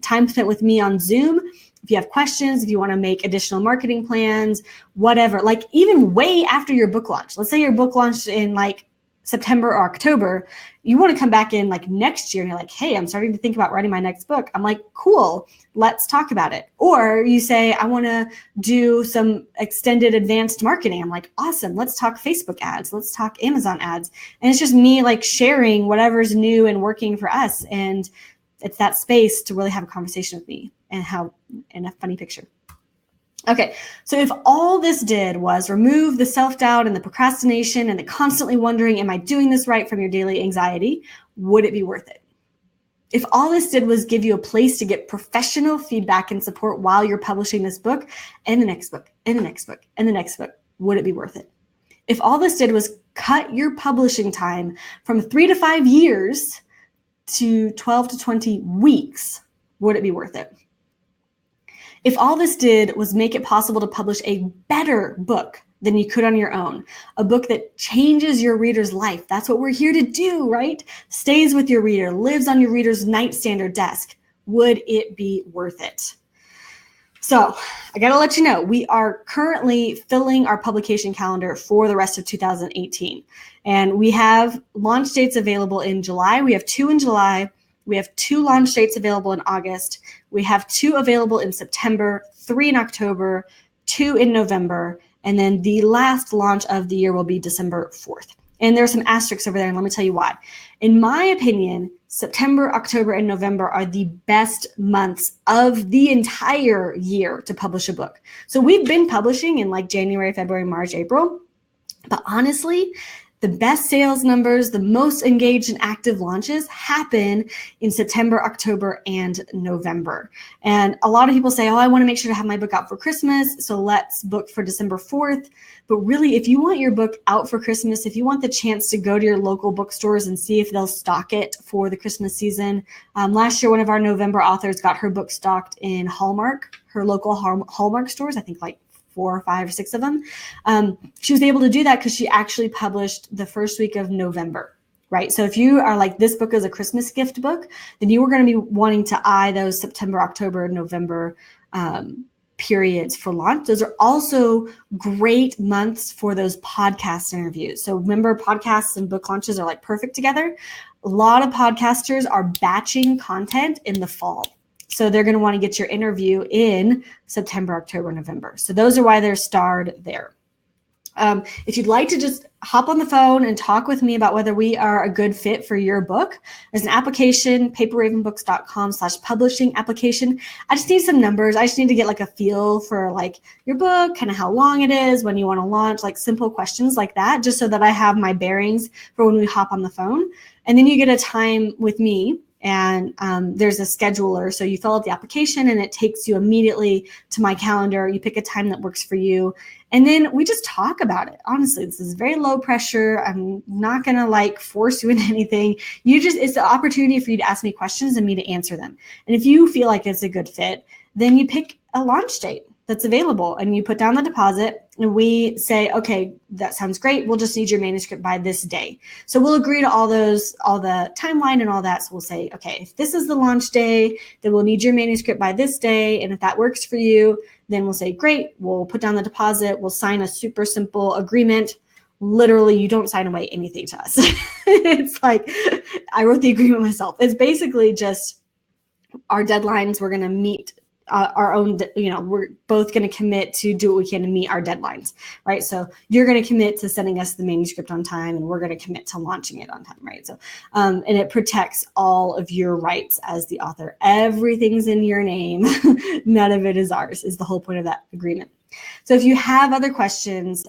time spent with me on Zoom. If you have questions, if you want to make additional marketing plans, whatever, like even way after your book launch. Let's say your book launched in like September or October, you want to come back in like next year and you're like, hey, I'm starting to think about writing my next book. I'm like, cool, let's talk about it. Or you say, I want to do some extended advanced marketing. I'm like, awesome, let's talk Facebook ads. Let's talk Amazon ads. And it's just me like sharing whatever's new and working for us. And it's that space to really have a conversation with me and a funny picture. Okay, so if all this did was remove the self-doubt and the procrastination and the constantly wondering, am I doing this right, from your daily anxiety, would it be worth it? If all this did was give you a place to get professional feedback and support while you're publishing this book and the next book and the next book and the next book, would it be worth it? If all this did was cut your publishing time from 3 to 5 years to 12 to 20 weeks, would it be worth it? If all this did was make it possible to publish a better book than you could on your own, a book that changes your reader's life, that's what we're here to do, right? Stays with your reader, lives on your reader's nightstand or desk, would it be worth it? So I got to let you know, we are currently filling our publication calendar for the rest of 2018. And we have launch dates available in July. We have 2 in July. We have 2 launch dates available in August. We have 2 available in September, 3 in October, 2 in November, and then the last launch of the year will be December 4th. And there's some asterisks over there, and let me tell you why. In my opinion, September, October, and November are the best months of the entire year to publish a book. So we've been publishing in like January, February, March, April, but honestly, the best sales numbers, the most engaged and active launches happen in September, October, and November. And a lot of people say, oh, I want to make sure to have my book out for Christmas, so let's book for December 4th. But really, if you want your book out for Christmas, if you want the chance to go to your local bookstores and see if they'll stock it for the Christmas season, last year, one of our November authors got her book stocked in Hallmark, her local Hallmark stores, I think like 4 or 5 or 6 of them. She was able to do that because she actually published the first week of November, right? So if you are like, this book is a Christmas gift book, then you are going to be wanting to eye those September, October, November periods for launch. Those are also great months for those podcast interviews. So remember, podcasts and book launches are like perfect together. A lot of podcasters are batching content in the fall. So they're going to want to get your interview in September, October, November. So those are why they're starred there. If you'd like to just hop on the phone and talk with me about whether we are a good fit for your book, there's an application, paperravenbooks.com/publishing application. I just need some numbers. I just need to get like a feel for like your book, kind of how long it is, when you want to launch, like simple questions like that, just so that I have my bearings for when we hop on the phone. And then you get a time with me. And there's a scheduler. So you fill out the application and it takes you immediately to my calendar. You pick a time that works for you. And then we just talk about it. Honestly, this is very low pressure. I'm not going to like force you into anything. It's the opportunity for you to ask me questions and me to answer them. And if you feel like it's a good fit, then you pick a launch date. that's available, and you put down the deposit, and we say, okay, that sounds great. We'll just need your manuscript by this day. So we'll agree to all the timeline and all that. So we'll say, okay, if this is the launch day, then we'll need your manuscript by this day. And if that works for you, then we'll say, great, we'll put down the deposit. We'll sign a super simple agreement. Literally, you don't sign away anything to us. It's like, I wrote the agreement myself. It's basically just our deadlines. We're going to meet our own, we're both going to commit to do what we can to meet our deadlines, right? So you're going to commit to sending us the manuscript on time, and we're going to commit to launching it on time, right? So, and it protects all of your rights as the author. Everything's in your name. None of it is ours, is the whole point of that agreement. So if you have other questions,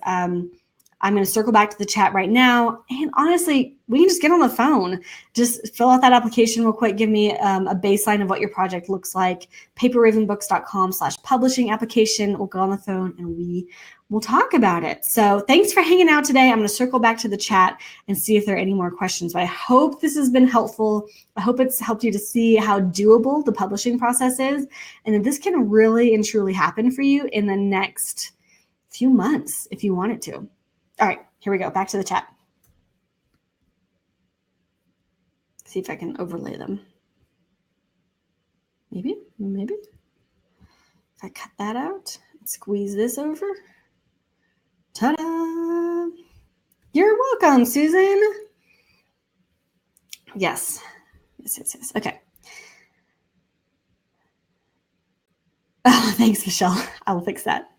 I'm going to circle back to the chat right now. And honestly, we can just get on the phone. Just fill out that application real quick. Give me a baseline of what your project looks like. paperravenbooks.com/publishing application. We'll go on the phone and we will talk about it. So thanks for hanging out today. I'm going to circle back to the chat and see if there are any more questions. But I hope this has been helpful. I hope it's helped you to see how doable the publishing process is, and that this can really and truly happen for you in the next few months if you want it to. All right, here we go. Back to the chat. See if I can overlay them. Maybe. If I cut that out and squeeze this over. Ta-da! You're welcome, Susan. Yes. Okay. Oh, thanks, Michelle. I will fix that.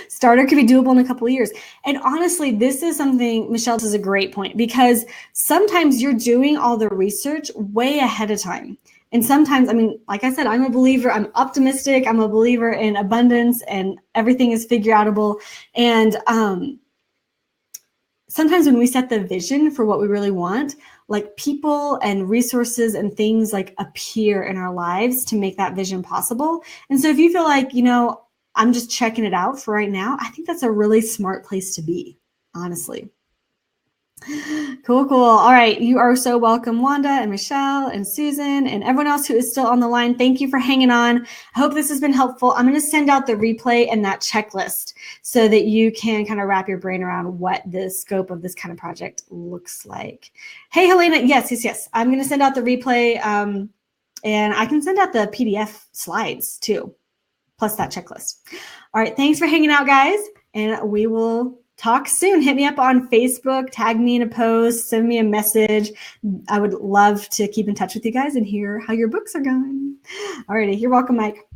Starter could be doable in a couple of years. And honestly, this is something, Michelle, this is a great point, because sometimes you're doing all the research way ahead of time. And sometimes, I mean, like I said, I'm a believer, I'm optimistic, I'm a believer in abundance, and everything is figure outable. And sometimes when we set the vision for what we really want, like people and resources and things like appear in our lives to make that vision possible. And so if you feel like, I'm just checking it out for right now, I think that's a really smart place to be, honestly. Cool. All right. You are so welcome, Wanda and Michelle and Susan and everyone else who is still on the line. Thank you for hanging on. I hope this has been helpful. I'm going to send out the replay and that checklist so that you can kind of wrap your brain around what the scope of this kind of project looks like. Hey, Helena. Yes. I'm going to send out the replay and I can send out the PDF slides too, plus that checklist. All right. Thanks for hanging out, guys. And we will talk soon. Hit me up on Facebook, tag me in a post, send me a message. I would love to keep in touch with you guys and hear how your books are going. All righty. You're welcome, Mike.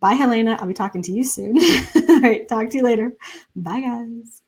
Bye, Helena. I'll be talking to you soon. All right. Talk to you later. Bye, guys.